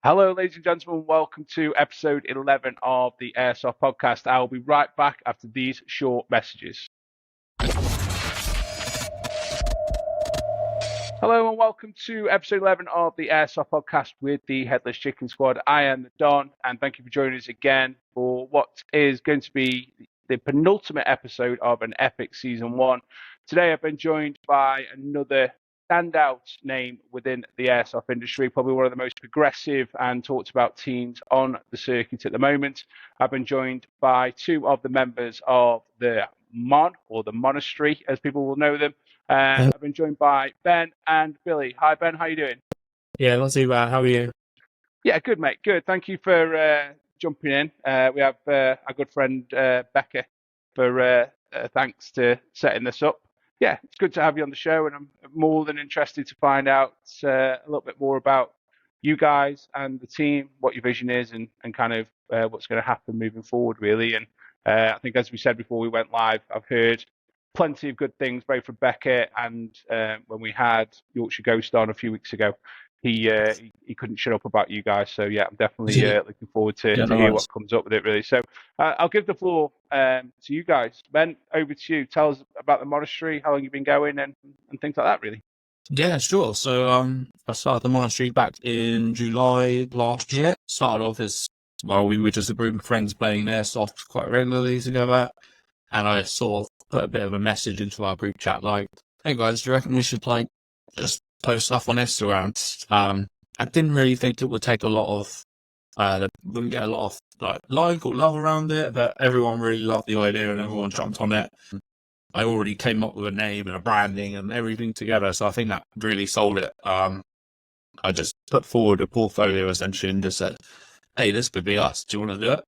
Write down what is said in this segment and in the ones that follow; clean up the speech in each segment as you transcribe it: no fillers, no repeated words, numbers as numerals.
Hello, ladies and gentlemen. Welcome to episode 11 of the Airsoft podcast. I will be right back after these short messages. Hello and welcome to episode 11 of the Airsoft podcast with the Headless Chicken Squad. I am the Don, and thank you for joining us again for what is going to be the penultimate episode of an epic season 1. Today I've been joined by another standout name within the airsoft industry, probably one of the most progressive and talked about teams on the circuit at the moment. I've been joined by two of the members of the Monastery, as people will know them. I've been joined by Ben and Billy. Hi, Ben. How you doing? Yeah, not too bad. How are you? Yeah, good, mate. Good. Thank you for jumping in. We have our good friend Becca for thanks to setting this up. Yeah, it's good to have you on the show, and I'm more than interested to find out a little bit more about you guys and the team, what your vision is, and kind of what's going to happen moving forward, really. And I think, as we said before we went live, I've heard plenty of good things, both from Becca and when we had Yorkshire Ghost on a few weeks ago. He couldn't shut up about you guys, so yeah, I'm definitely looking forward to hear what comes up with it, really. So I'll give the floor to you guys. Ben, over to you. Tell us about the Monastery, how long you've been going, and things like that, really. Yeah, sure. So I started the Monastery back in July last year. Started off as, well, we were just a group of friends playing Airsoft quite regularly together, and I sort of put a bit of a message into our group chat like, hey guys, do you reckon we should just post stuff on Instagram? I didn't really think it would take a lot of, wouldn't get a lot of like or love around it, but everyone really loved the idea and everyone jumped on it. I already came up with a name and a branding and everything together, so I think that really sold it. I just put forward a portfolio essentially and just said, hey, this could be us. Do you want to do it?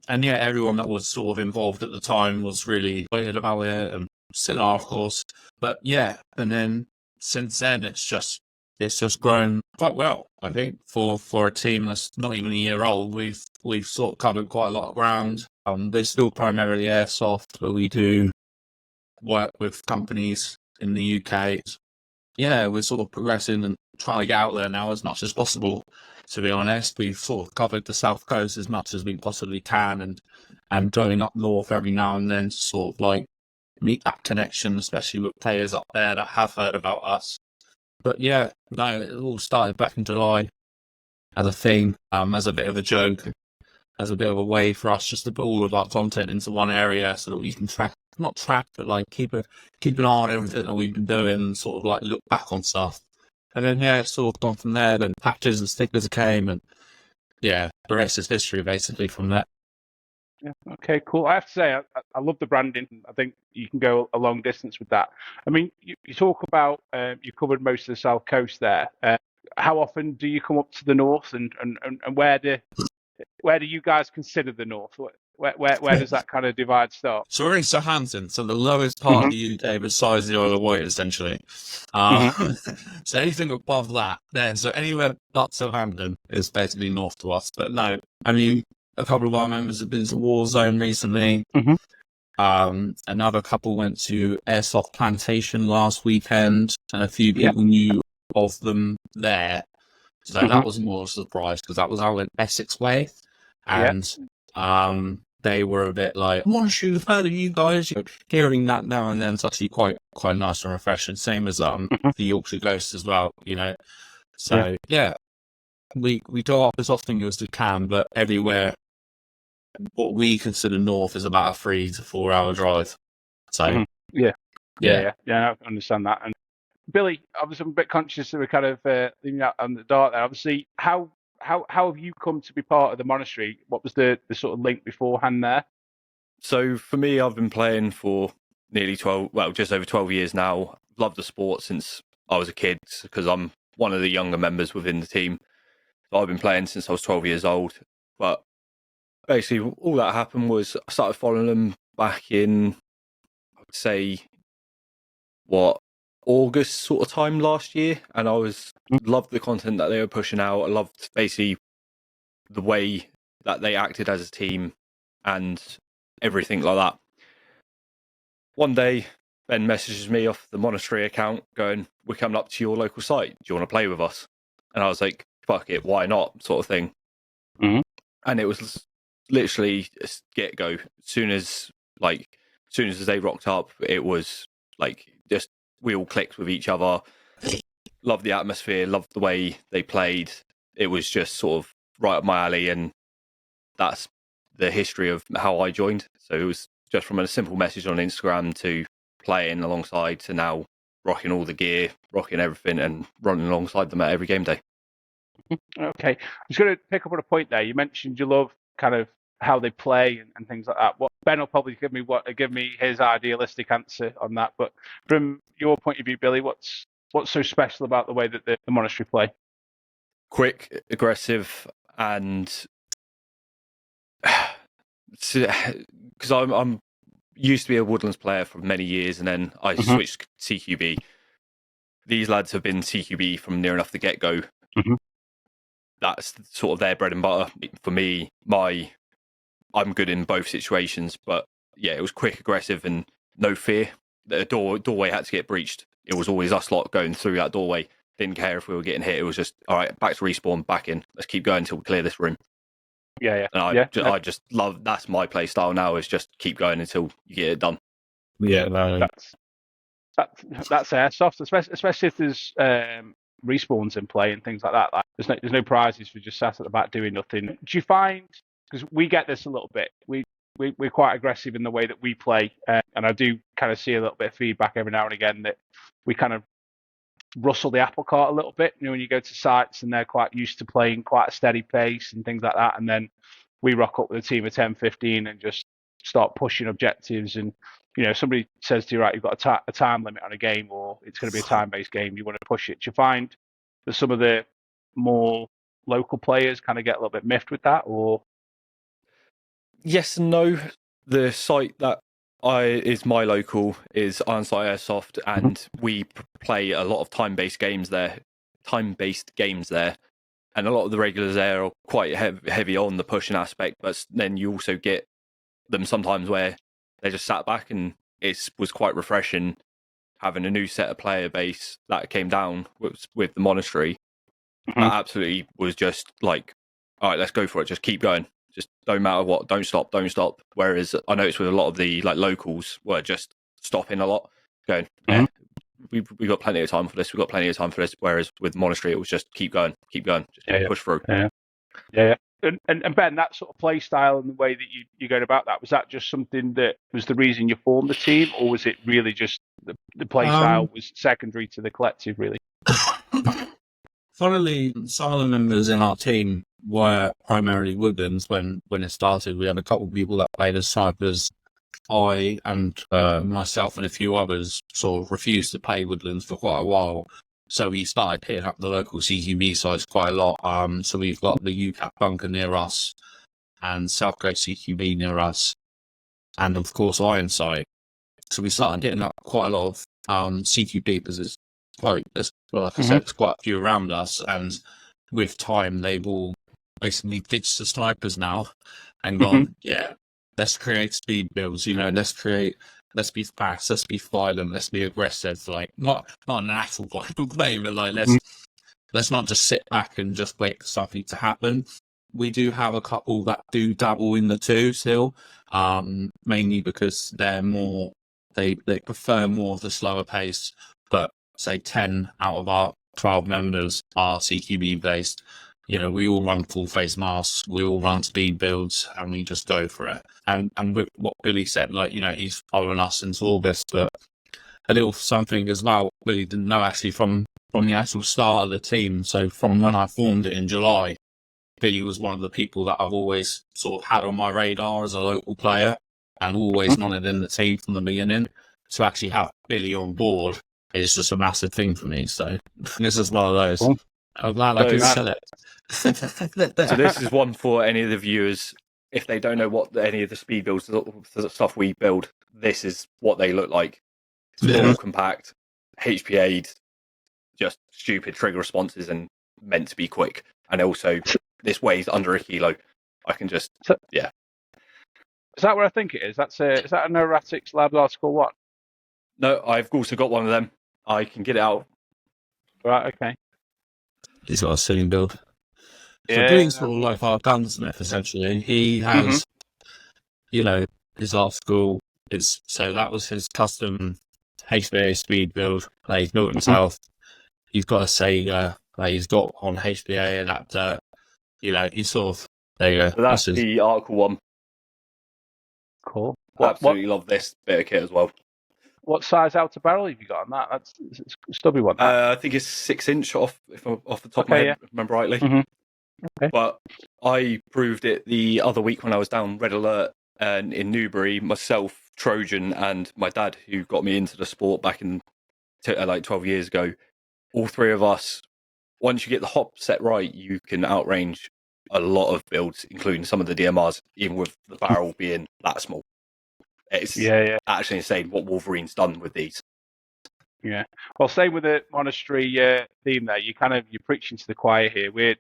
And yeah, everyone that was sort of involved at the time was really excited about it, and still are, of course. But yeah, and then since then, it's just grown quite well. I think for a team that's not even a year old, we've sort of covered quite a lot of ground. There's still primarily airsoft, but we do work with companies in the UK. Yeah, we're sort of progressing and trying to get out there now as much as possible. To be honest, we've sort of covered the South Coast as much as we possibly can, and going up north every now and then to sort of meet that connection, especially with players up there that have heard about us. But yeah, no, it all started back in July as a thing, as a bit of a joke, as a bit of a way for us just to put all of our content into one area so that we can not track, but keep an eye on everything that we've been doing and sort of look back on stuff. And then yeah, it's sort of gone from there. Then patches and stickers came, and yeah, the rest is history basically from that. Yeah. Okay, cool. I have to say, I love the branding. I think you can go a long distance with that. I mean, you talk about you covered most of the South Coast there. How often do you come up to the north, and where do you guys consider the north? Where does that kind of divide start? So we're in Southampton, so the lowest part of the UK besides the Isle of Wight, essentially. So anything above that, then, so anywhere but Southampton is basically north to us. But no, I mean, a couple of our members have been to Warzone recently. Another couple went to Airsoft Plantation last weekend, and a few people knew of them there. So that was more a surprise because that was out in Essex Way, and they were a bit like, "I want to shoot further, you guys." Hearing that now and then is actually quite nice and refreshing. Same as the Yorkshire Ghost as well, you know. So yeah, we go up as often as we can, but everywhere what we consider north is about a 3 to 4 hour drive. So yeah, I understand that. And Billy, obviously, I'm a bit conscious that we're kind of leaving out on the dark there. Obviously, how have you come to be part of the Monastery? What was the sort of link beforehand there? So for me, I've been playing for nearly just over 12 years now. Loved the sport since I was a kid because I'm one of the younger members within the team. So I've been playing since I was 12 years old. But basically, all that happened was I started following them back in, I would say, August sort of time last year, and I loved the content that they were pushing out. I loved basically the way that they acted as a team and everything like that. One day, Ben messages me off the Monastery account going, "We're coming up to your local site. Do you want to play with us?" And I was like, fuck it, why not, sort of thing. Mhm. And it was literally a get go. As soon as they rocked up, it was like just we all clicked with each other. Loved the atmosphere, loved the way they played. It was just sort of right up my alley, and that's the history of how I joined. So it was just from a simple message on Instagram to playing alongside to now rocking all the gear, rocking everything, and running alongside them at every game day. Okay, I was going to pick up on a point there. You mentioned you love kind of how they play and things like that. What Ben will probably give me his idealistic answer on that. But from your point of view, Billy, what's so special about the way that the Monastery play? Quick, aggressive, and because I'm used to be a Woodlands player for many years, and then I switched CQB. These lads have been CQB from near enough the get go. That's sort of their bread and butter. For me, I'm good in both situations, but yeah, it was quick, aggressive, and no fear. The doorway had to get breached. It was always us lot going through that doorway. Didn't care if we were getting hit. It was just, all right, back to respawn, back in. Let's keep going until we clear this room. Yeah. And I just love, that's my play style now, is just keep going until you get it done. Yeah, no. That's airsoft, especially if there's respawns in play and things like that. Like, there's no prizes for just sat at the back doing nothing. Do you find, because we get this a little bit, we're quite aggressive in the way that we play, and I do kind of see a little bit of feedback every now and again that we kind of rustle the apple cart a little bit. You know, when you go to sites and they're quite used to playing quite a steady pace and things like that, and then we rock up with a team of 10, 15 and just start pushing objectives. And you know, somebody says to you, right, you've got a time limit on a game, or it's going to be a time-based game, you want to push it. Do you find that some of the more local players kind of get a little bit miffed with that, or? Yes and no. The site that is my local is Ironside Airsoft, and we play a lot of time-based games there, and a lot of the regulars there are quite heavy on the pushing aspect, but then you also get them sometimes where they just sat back, and it was quite refreshing having a new set of player base that came down with the Monastery. That absolutely was just like, all right, let's go for it, just keep going. Just don't matter what, don't stop. Whereas I noticed with a lot of the like locals were just stopping a lot, going, we've got plenty of time for this. Whereas with Monastery, it was just keep going, just push through. Yeah. And Ben, that sort of play style and the way that you go about that, was that just something that was the reason you formed the team, or was it really just the play style was secondary to the collective, really? Funnily, some of the members in our team were primarily Woodlands when it started. We had a couple of people that played as snipers. I and myself and a few others sort of refused to play Woodlands for quite a while. So we started hitting up the local CQB sites quite a lot. So we've got the UCAP bunker near us and South Coast CQB near us, and of course Ironside. So we started hitting up quite a lot of CQB because it's like I said, there's quite a few around us, and with time they've all basically ditched the snipers now and gone, let's create speed builds, let's be fast, let's be violent, let's be aggressive, like not an actual violent play, but like let's not just sit back and just wait for something to happen. We do have a couple that do dabble in the two still, mainly because they're more they prefer more of the slower pace, but say 10 out of our 12 members are CQB based. You know, we all run full face masks, we all run speed builds, and we just go for it. And with what Billy said, like, you know, he's following us since August, but a little something as well, Billy didn't know actually from the actual start of the team. So from when I formed it in July, Billy was one of the people that I've always sort of had on my radar as a local player and always wanted in the team from the beginning. To actually have Billy on board is just a massive thing for me. So this is one of those. I'm glad I could sell it. So this is one for any of the viewers. If they don't know what any of the speed builds, the stuff we build, this is what they look like. Small, compact, HPA'd, just stupid trigger responses and meant to be quick. And also, this weighs under a kilo. I can just, Is that what I think it is? Is that a Neuratics Labs Article 1? No, I've also got one of them. I can get it out. Right, okay. He's got a silly build. So Billy's sort of like our gunsmith, essentially. He has, his article. So that was his custom HBA speed build. Like, he's built himself. He's got a Sega. He's got on HBA adapter. He's sort of, there you go. So that's the article one. Cool. Absolutely love this bit of kit as well. What size outer barrel have you got on that? That's a stubby one. I think it's 6-inch off the top of my head, if I remember rightly. Okay. But I proved it the other week when I was down Red Alert and in Newbury, myself, Trojan, and my dad, who got me into the sport back in like 12 years ago. All three of us, once you get the hop set right, you can outrange a lot of builds, including some of the DMRs, even with the barrel being that small. It's actually insane what Wolverine's done with these. Yeah. Well, same with the Monastery theme there. You're preaching to the choir here. We're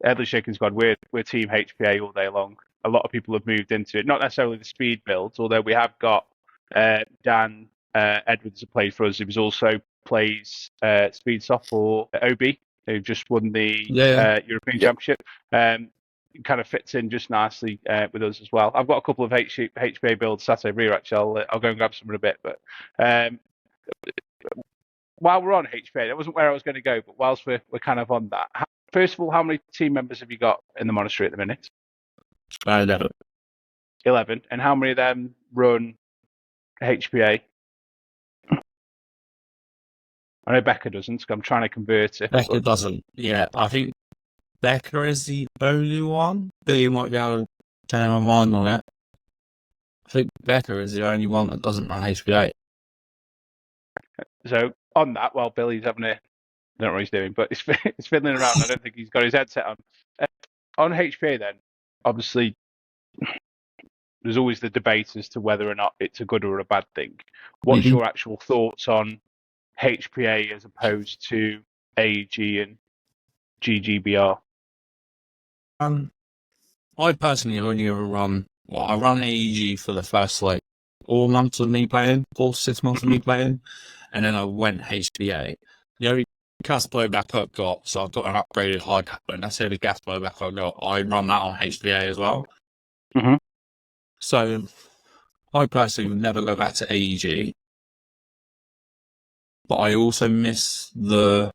Headless Shaking Squad. We're team HPA all day long. A lot of people have moved into it. Not necessarily the speed builds, although we have got Dan Edwards who played for us. He was also plays speedsoft for OB, who just won the European Championship. Kind of fits in just nicely with us as well. I've got a couple of HPA builds sat over here, actually. I'll go and grab some in a bit. But while we're on HPA, that wasn't where I was going to go, but whilst we're kind of on that, first of all, how many team members have you got in the Monastery at the minute? 11. 11. And how many of them run HPA? I know Becca doesn't, so I'm trying to convert it. Becca doesn't. Yeah, I think Becca is the only one. Billy might be able to turn my mind on it. I think Becca is the only one that doesn't run HPA. So on that, while Billy's having I don't know what he's doing, but he's fiddling around. I don't think he's got his headset on. On HPA then, obviously, there's always the debate as to whether or not it's a good or a bad thing. What's your actual thoughts on HPA as opposed to AEG and GGBR? I personally only ever I run AEG for the first 4 months of me playing, 4 to 6 months of me playing, and then I went HPA. The only gas blowback I've got, so I've got an upgraded high cap, and that's the only gas blowback I've got. I run that on HPA as well. So I personally would never go back to AEG, but I also miss the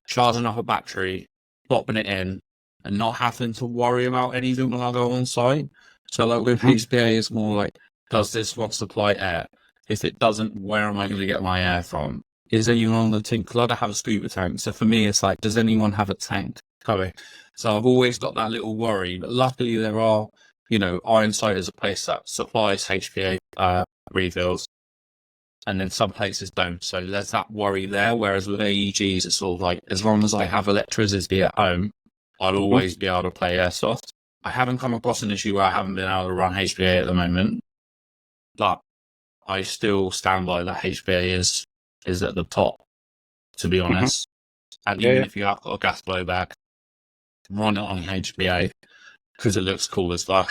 charging up a battery, popping it in, and not having to worry about anything when I go on site. So with HPA, it's more like, does this want supply air? If it doesn't, where am I going to get my air from? Is anyone on the tank? Because I don't have a scuba tank. So for me, it's like, does anyone have a tank coming? So I've always got that little worry. But luckily, there are, Ironsight is a place that supplies HPA refills. And then some places don't. So there's that worry there. Whereas with AEGs, it's sort of like, as long as I have electricity at home, I'll always be able to play airsoft. I haven't come across an issue where I haven't been able to run HPA at the moment. But I still stand by that HPA is at the top, to be honest. And even if you have got a gas blowback, run it on HPA because it looks cool as fuck.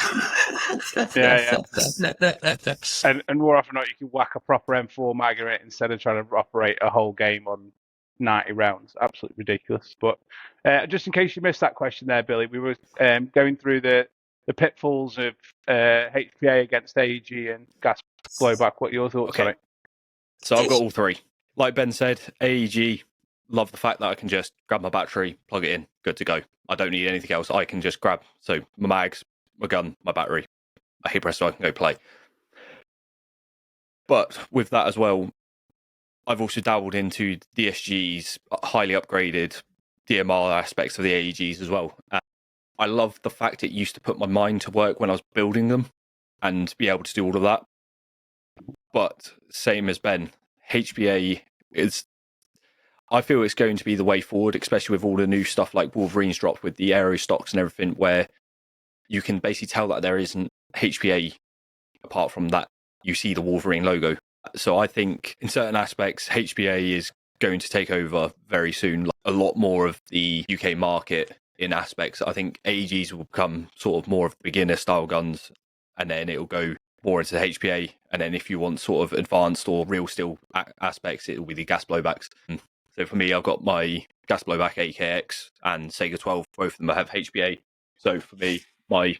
And more often than not, you can whack a proper M4 mag in it instead of trying to operate a whole game on 90 rounds. Absolutely ridiculous. But just in case you missed that question there, Billy, we were going through the pitfalls of HPA against AEG and gas blowback. What are your thoughts on it? So I've got all three. Like Ben said, AEG, love the fact that I can just grab my battery, plug it in, good to go. I don't need anything else. I can just grab, so my mags, my gun, my battery. I hit presto, I can go play. But with that as well, I've also dabbled into DSG's highly upgraded DMR aspects of the AEGs as well. I love the fact it used to put my mind to work when I was building them and be able to do all of that. But same as Ben, HPA is, I feel it's going to be the way forward, especially with all the new stuff like Wolverine's dropped with the aero stocks and everything, where you can basically tell that there isn't HPA apart from that you see the Wolverine logo. So I think in certain aspects, HPA is going to take over very soon, like a lot more of the UK market in aspects. I think AEGs will become sort of more of beginner style guns, and then it'll go more into the HPA. And then if you want sort of advanced or real steel aspects, it will be the gas blowbacks. So So for me, I've got my gas blowback AKX and Sega 12. Both of them have HPA. So for me, my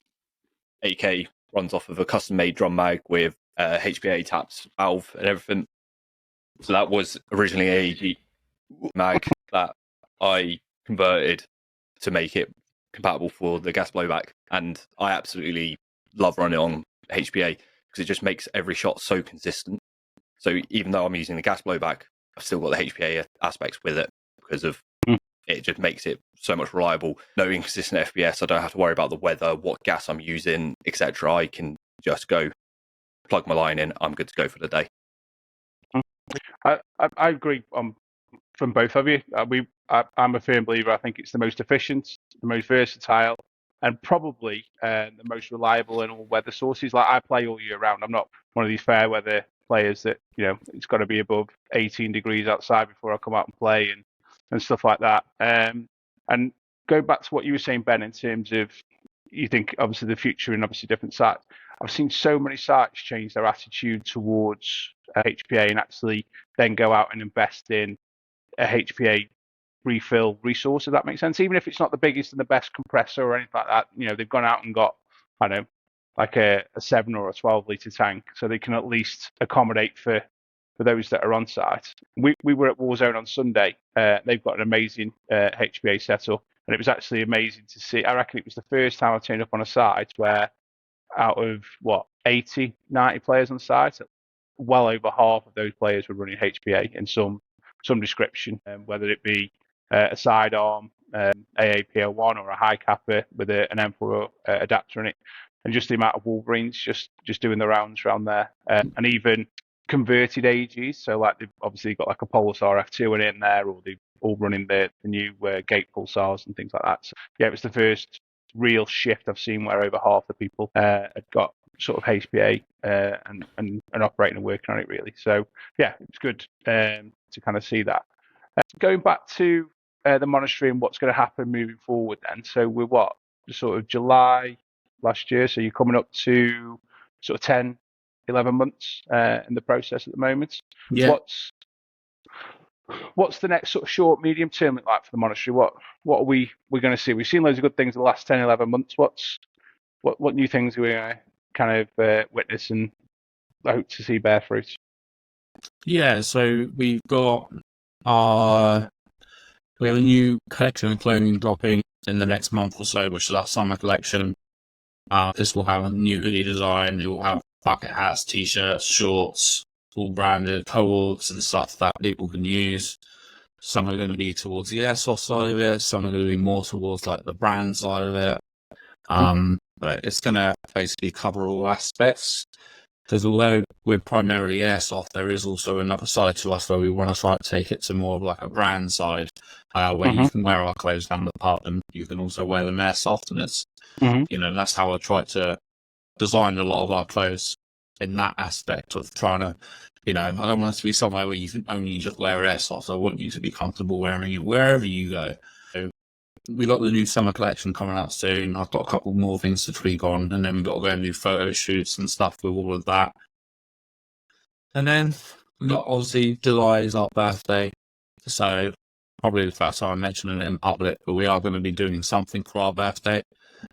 AK runs off of a custom-made drum mag with HPA taps, valve, and everything. So that was originally a AEG mag that I converted to make it compatible for the gas blowback, and I absolutely love running on HPA because it just makes every shot so consistent. So even though I'm using the gas blowback, I've still got the HPA aspects with it because of it just makes it so much reliable. No inconsistent FPS. I don't have to worry about the weather, what gas I'm using, etc. I can just go plug my line in. I'm good to go for the day. I agree from both of you. I'm a firm believer. I think it's the most efficient, the most versatile, and probably the most reliable in all weather sources. Like, I play all year round. I'm not one of these fair weather players that, it's got to be above 18 degrees outside before I come out and play and stuff like that. And going back to what you were saying, Ben, in terms of, you think obviously the future and obviously different sites. I've seen so many sites change their attitude towards HPA and actually then go out and invest in a HPA refill resource, if that makes sense. Even if it's not the biggest and the best compressor or anything like that, they've gone out and got, I don't know, like a 7 or a 12-litre tank, so they can at least accommodate for those that are on site. We were at Warzone on Sunday. They've got an amazing HPA setup, and it was actually amazing to see. I reckon it was the first time I turned up on a site where out of, 80, 90 players on site, well over half of those players were running HPA in some description, whether it be a sidearm, AAPL1 or a high capper with an Emperor adapter in it, and just the amount of Wolverines just doing the rounds around there, and even converted AGs. So like they've obviously got like a Pulsar RF2 in there, or they've all running the new Gate Pulsars and things like that. So yeah, it was the first real shift I've seen where over half the people had got sort of HPA and operating and working on it really. So yeah, it's good to kind of see that. Going back to the monastery and what's going to happen moving forward then. So we're sort of July last year, so you're coming up to sort of 10, 11 months in the process at the moment. Yeah. What's the next sort of short, medium term look like for the monastery? What are we going to see? We've seen loads of good things in the last 10, 11 months. What new things are we going to kind of witness and hope to see bear fruit? Yeah, so we've got we have a new collection of clothing dropping in the next month or so, which is our summer collection. This will have a new hoodie design. It will have bucket hats, t-shirts, shorts, all branded cohorts and stuff that people can use. Some are going to be towards the airsoft side of it. Some are going to be more towards like the brand side of it. But it's going to basically cover all aspects. Because although we're primarily airsoft, there is also another side to us where we want to try to take it to more of like a brand side, where you can wear our clothes down the pub and you can also wear them airsoft. And it's, that's how I try to design a lot of our clothes in that aspect of trying to, I don't want it to be somewhere where you can only just wear airsoft. I want you to be comfortable wearing it wherever you go. So we got the new summer collection coming out soon. I've got a couple more things to tweak on, and then we've got to go and do photo shoots and stuff with all of that. And then we've got, obviously, July is our birthday, so probably the first time I mentioned it in public, but we are going to be doing something for our birthday.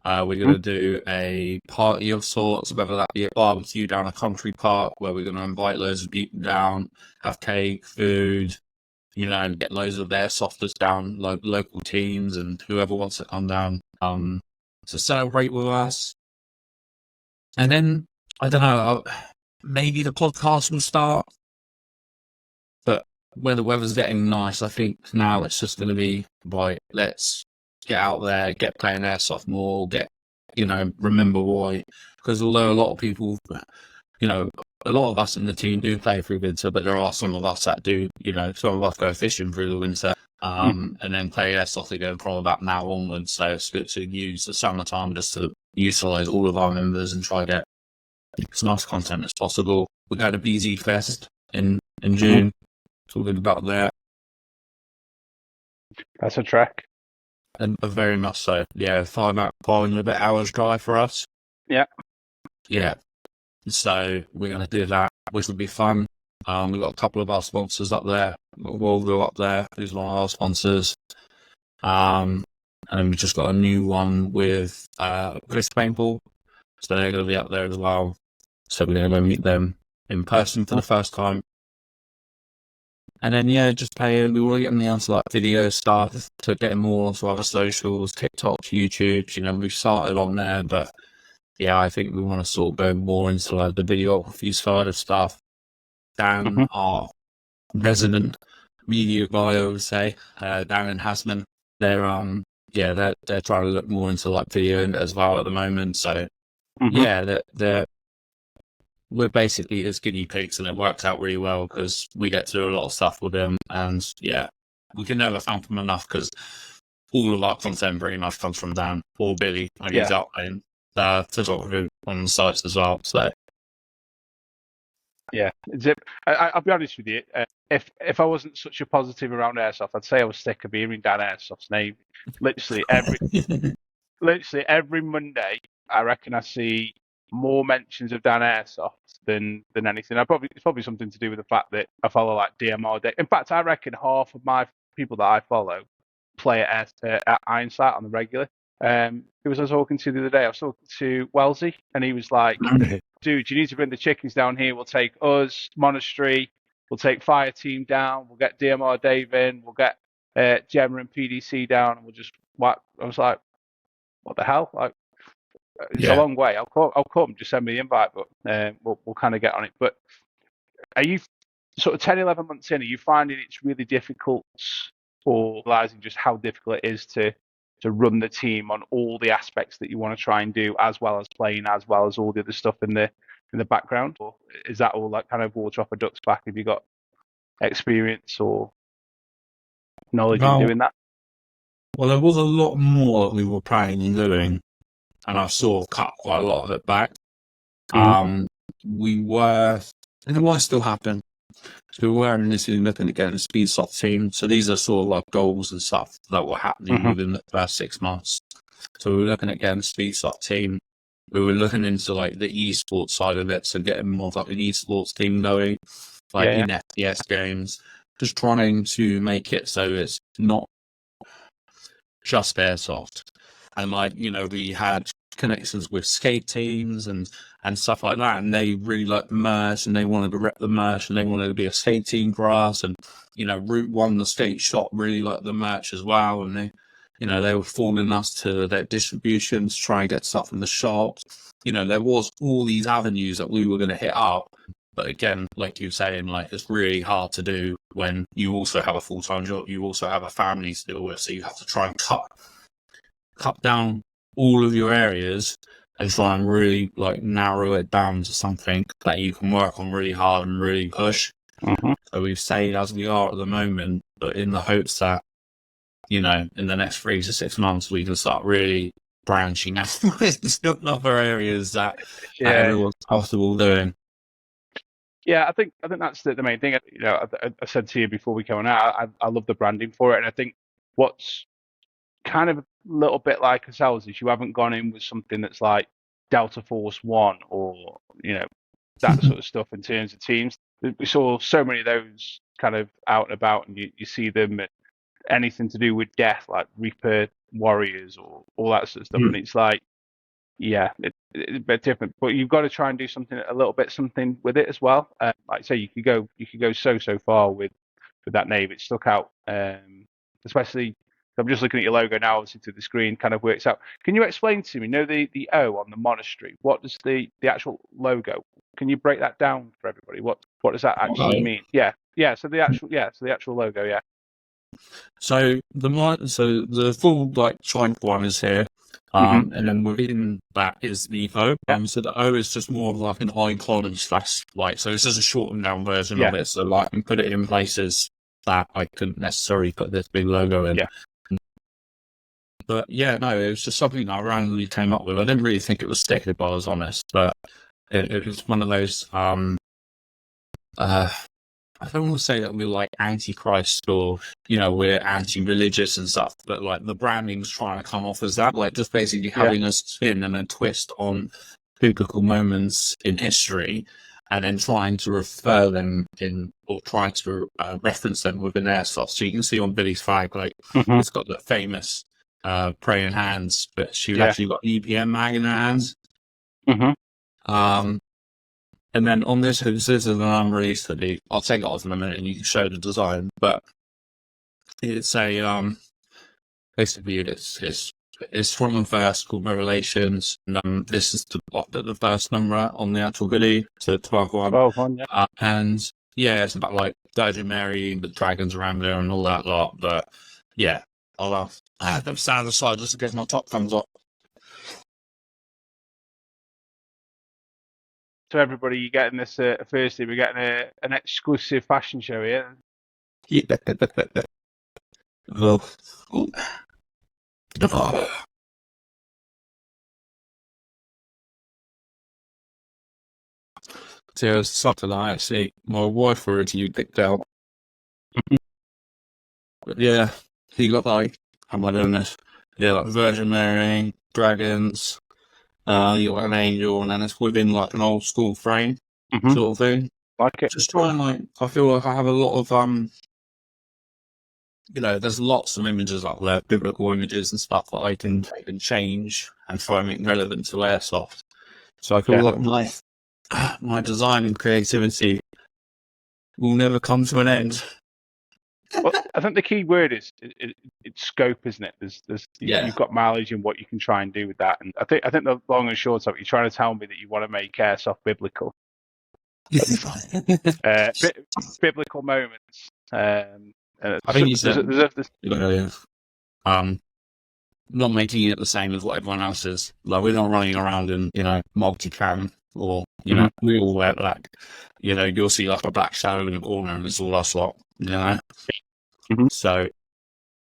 We're going to do a party of sorts, whether that be a barbecue down a country park where we're going to invite loads of people down, have cake, food, get loads of airsofters down, local teams and whoever wants to come down to celebrate with us. And then, I don't know, maybe the podcast will start. But when the weather's getting nice, I think now it's just going to be, right, let's get out there, get playing airsoft more, remember why. Because although a lot of people, a lot of us in the team do play through winter, but there are some of us that do, some of us go fishing through the winter, and then play airsoft again from about now onwards. So it's good to use the summertime just to utilise all of our members and try to get as much content as possible. We're going to BZ Fest in June. Talking about that. That's a trek. And very much so. Yeah, 5 and a bit hours drive for us. Yeah. Yeah. So we're going to do that, which will be fun. We've got a couple of our sponsors up there. World up there, who's one of our sponsors. And then we just got a new one with Chris Paintball, so they're going to be up there as well. So we're going to go meet them in person for the first time. And then, yeah, just playing. We were getting into like video stuff, to getting more onto other socials, TikTok, YouTube. We've started on there, but yeah, I think we want to sort of go more into like the videography side of stuff. Dan, our resident media guy, I would say, Dan and Hasman, they're trying to look more into like video as well at the moment. So yeah, we're basically as guinea pigs, and it works out really well because we get to do a lot of stuff with them, and yeah, we can never thank them enough because all of our content very much comes from Dan or Billy, and he's out in photography on the sites as well. So yeah, I'll be honest with you. If I wasn't such a positive around Airsoft, I'd say I was sick of hearing Dan Airsoft's name. Literally every Monday, I reckon I see more mentions of Dan Airsoft than anything. It's probably something to do with the fact that I follow like DMR Day. In fact, I reckon half of my people that I follow play at Ironside on the regular. Who was I talking to the other day? I was talking to Wellesley, and he was like, dude, you need to bring the chickens down here. We'll take us, Monastery, we'll take Fire Team down, we'll get DMR Dave in, we'll get Gemma and PDC down, and we'll just whack. I was like, what the hell? Like, it's a long way. I'll come, just send me the invite, but we'll kind of get on it. But are you sort of 10, 11 months in, are you finding it's really difficult, or realizing just how difficult it is to run the team on all the aspects that you want to try and do, as well as playing, as well as all the other stuff in the background? Or is that all like kind of water off a duck's back? Have you got experience or knowledge in doing that? Well, there was a lot more that we were planning on doing, and I sort of cut quite a lot of it back. We were, and it might still happen. So we were initially looking to get a speedsoft team. So these are sort of like goals and stuff that were happening within the first 6 months. So we were looking at getting a speedsoft team. We were looking into like the esports side of it, so getting more of like an esports team going, like in FPS games, just trying to make it so it's not just Airsoft. And like, we had connections with skate teams and stuff like that, and they really liked the merch, and they wanted to rep the merch, and they wanted to be a skate team for us. And Route 1, the skate shop, really liked the merch as well, and they were forming us to their distribution to try and get stuff in the shops. There was all these avenues that we were going to hit up, but again, like you're saying, like, it's really hard to do when you also have a full-time job, you also have a family to deal with, so you have to try and cut down all of your areas and try and really like narrow it down to something that you can work on really hard and really push. So we've stayed as we are at the moment, but in the hopes that, in the next 3 to 6 months, we can start really branching out into other areas that everyone's comfortable doing. Yeah, I think that's the main thing. I said to you before we came on out, I love the branding for it, and I think what's kind of a little bit like ourselves is you haven't gone in with something that's like Delta Force One or that sort of stuff in terms of teams. We saw so many of those kind of out and about, and you see them at anything to do with death, like Reaper Warriors or all that sort of stuff, and it's like, it's a bit different, but you've got to try and do something with it as well. Like I say, you could go so far with that name. It stuck out, especially. I'm just looking at your logo now, obviously, to the screen, kind of works out. Can you explain to me, the O on the Monastery, what does the actual logo, can you break that down for everybody? What does that actually mean? So the actual logo, yeah. So the full like triangle one is here, and then within that is the O. So the O is just more of like an icon and slash like, so it's just a shortened down version of it. So like, I can put it in places that I couldn't necessarily put this big logo in. But yeah, no, it was just something I randomly came up with. I didn't really think it was sticky, if I was honest, but it was one of those, I don't want to say that we're like anti-Christ or, we're anti-religious and stuff, but like the branding's trying to come off as that, like just basically having a spin and a twist on biblical moments in history and then trying to refer them in, or trying to reference them within Airsoft. So you can see on Billy's flag, like, it's got the famous praying hands, but she's actually got EPM mag in her hands. And then on this is an unreleased hoodie. I'll take it off in a minute and you can show the design, but it's a basically it's from a verse called Revelations, and this is the first number on the actual hoodie, so 12-1. 12-1, yeah. And yeah, it's about like Virgin Mary, the dragons around there, and all that lot. But yeah, I'll have them stand aside just in case my top comes up. So everybody, you're getting this. Firstly, we're getting an exclusive fashion show here. Yeah. Well, so it's something I actually my wife already picked out. But yeah, he got like, how am I doing this? Yeah, like Virgin Mary, dragons, you got an angel, and then it's within like an old school frame sort of thing. Like it. Just trying, like, I feel like I have a lot of there's lots of images up there, biblical images and stuff that I can change and find it relevant to Airsoft. So I feel like my design and creativity will never come to an end. Well, I think the key word is it's scope, isn't it? You've got mileage in what you can try and do with that, and I think the long and short of it, you're trying to tell me that you want to make Airsoft biblical. Biblical moments. I think you said not making it the same as what everyone else is. Like, we're not running around in multi-cam, or we all wear black. You'll see like a black shadow in the corner, and it's all us lot. So,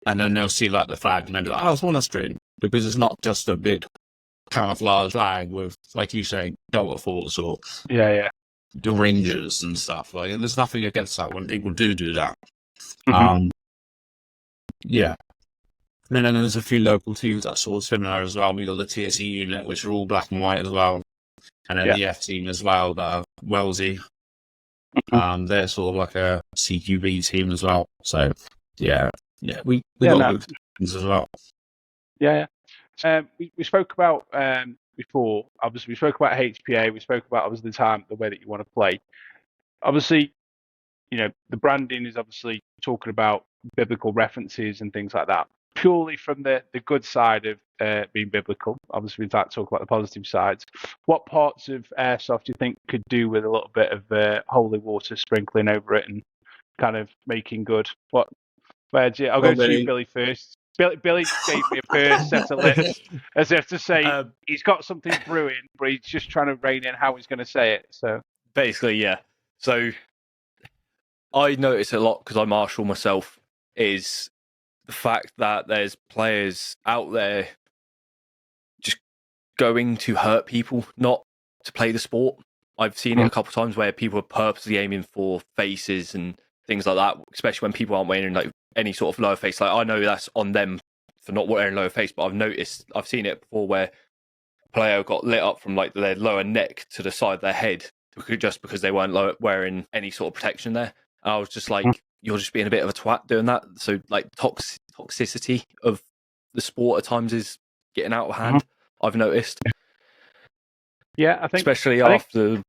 and then they'll see like the flag, and they'll be like, "Oh, it's Monastery," because it's not just a big camouflage flag with, like you say, Delta Force or the Rangers and stuff. Like, there's nothing against that when people do that. Yeah. And then there's a few local teams that sort of similar as well. We got the TSE unit, which are all black and white as well, and then the F team as well, that are Wellesley. They're sort of like a CQB team as well. So we got good teams as well. We spoke about before. Obviously, we spoke about HPA. We spoke about obviously the way that you want to play. Obviously, the branding is obviously talking about biblical references and things like that. Purely from the good side of being biblical. Obviously, we'd like to talk about the positive sides. What parts of Airsoft do you think could do with a little bit of holy water sprinkling over it and kind of making good? I'll go to you, Billy, first. Billy gave me a first set of lips, as if to say he's got something brewing, but he's just trying to rein in how he's going to say it. So basically, yeah. So I notice a lot because I marshal myself is the fact that there's players out there just going to hurt people, not to play the sport. I've seen it a couple of times where people are purposely aiming for faces and things like that, especially when people aren't wearing like any sort of lower face. Like, I know that's on them for not wearing lower face, but I've seen it before where a player got lit up from like their lower neck to the side of their head just because they weren't wearing any sort of protection there. And I was just like, you're just being a bit of a twat doing that. So like toxicity of the sport at times is getting out of hand. I've noticed. Yeah, I think especially after.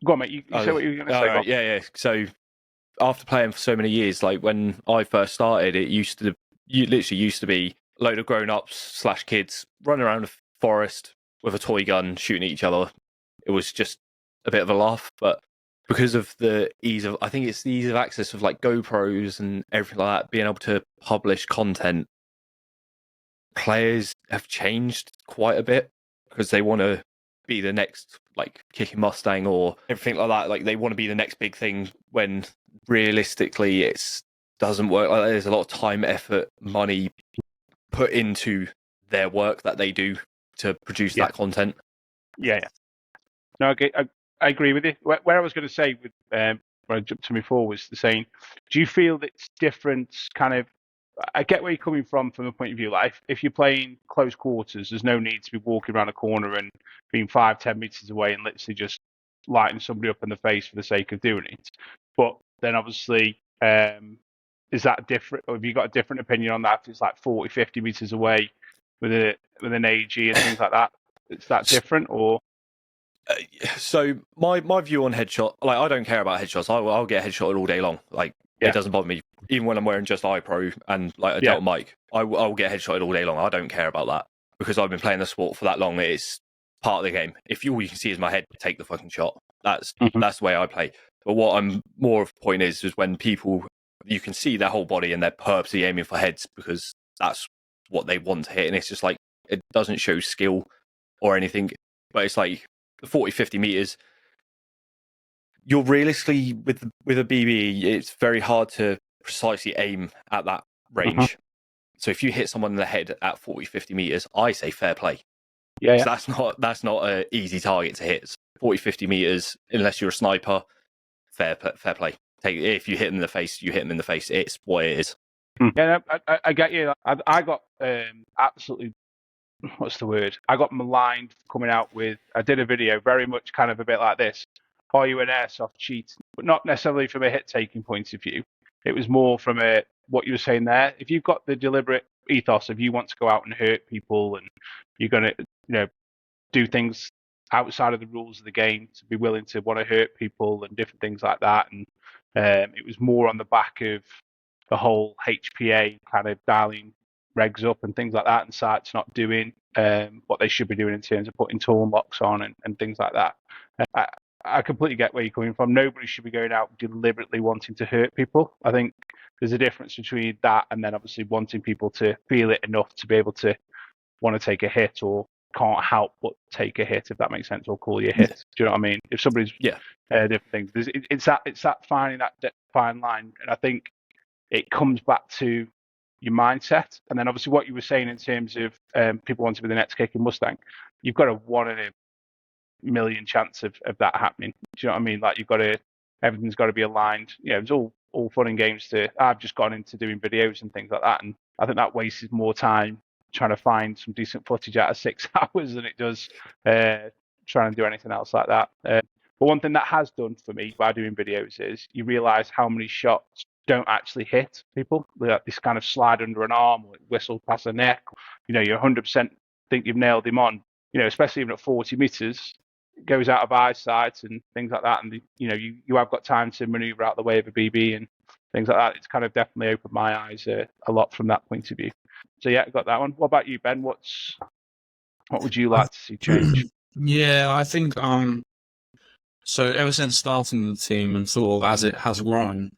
Go on, mate. You say what you were going to say. Right, yeah. So after playing for so many years, like when I first started, you literally used to be a load of grown-ups / kids running around the forest with a toy gun shooting at each other. It was just a bit of a laugh, but because of the ease of access of like GoPros and everything like that, being able to publish content, players have changed quite a bit because they want to be the next like Kicking Mustang or everything like that. Like, they want to be the next big thing when realistically it doesn't work like that. There's a lot of time, effort, money put into their work that they do to produce that content. Yeah. No, I agree with you. Where I was going to say with when I jumped to me before was the saying, do you feel that it's different kind of, I get where you're coming from a point of view. Like, if you're playing close quarters, there's no need to be walking around a corner and being 5-10 meters away and literally just lighting somebody up in the face for the sake of doing it. But then obviously, is that different? Or have you got a different opinion on that? If it's like 40, 50 meters away with an AG and things like that, is that different or? So my view on headshot, like I don't care about headshots. I'll get headshotted all day long. Like Yeah. it doesn't bother me. Even when I'm wearing just iPro and like a Delta mic, I will get headshotted all day long. I don't care about that because I've been playing the sport for that long. It's part of the game. If all you can see is my head, take the fucking shot. That's the way I play. But what I'm more of the point is when people, you can see their whole body and they're purposely aiming for heads because that's what they want to hit. And it's just like, it doesn't show skill or anything, but it's like 40, 50 meters. You're realistically with a BB, it's very hard to precisely aim at that range. So if you hit someone in the head at 40, 50 meters, I say fair play. Yeah. So that's not an easy target to hit. 40, 50 meters, unless you're a sniper, fair play. If you hit them in the face, you hit them in the face. It's what it is. Yeah, I get you. I got absolutely, what's the word? I got maligned coming out with. I did a video very much kind of a bit like this. Are you an airsoft cheat? But not necessarily from a hit taking point of view. It was more from what you were saying there. If you've got the deliberate ethos of you want to go out and hurt people and you're going to, do things outside of the rules of the game, to be willing to want to hurt people and different things like that. And it was more on the back of the whole HPA kind of dialing regs up and things like that, and sites not doing what they should be doing in terms of putting torn locks on and things like that. I completely get where you're coming from. Nobody should be going out deliberately wanting to hurt people. I think there's a difference between that and then obviously wanting people to feel it enough to be able to want to take a hit or can't help but take a hit, if that makes sense, or call you a hit. Do you know what I mean? If somebody's different things, it's that finding that fine line, and I think it comes back to your mindset, and then obviously what you were saying in terms of people wanting to be the next kicking Mustang. You've got a 1 in a million chance of that happening. Do you know what I mean? Like everything's got to be aligned. It's all fun and games. I've just gone into doing videos and things like that, and I think that wastes more time trying to find some decent footage out of 6 hours than it does trying to do anything else like that. But one thing that has done for me by doing videos is you realise how many shots don't actually hit people. Like this kind of slide under an arm or whistle past the neck. You 100% think you've nailed him on. Especially even at 40 meters, it goes out of eyesight and things like that. And you have got time to manoeuvre out the way of a BB and things like that. It's kind of definitely opened my eyes a lot from that point of view. So yeah, I got that one. What about you, Ben? What would you like to see change? Yeah, I think so ever since starting the team and sort of as it has grown,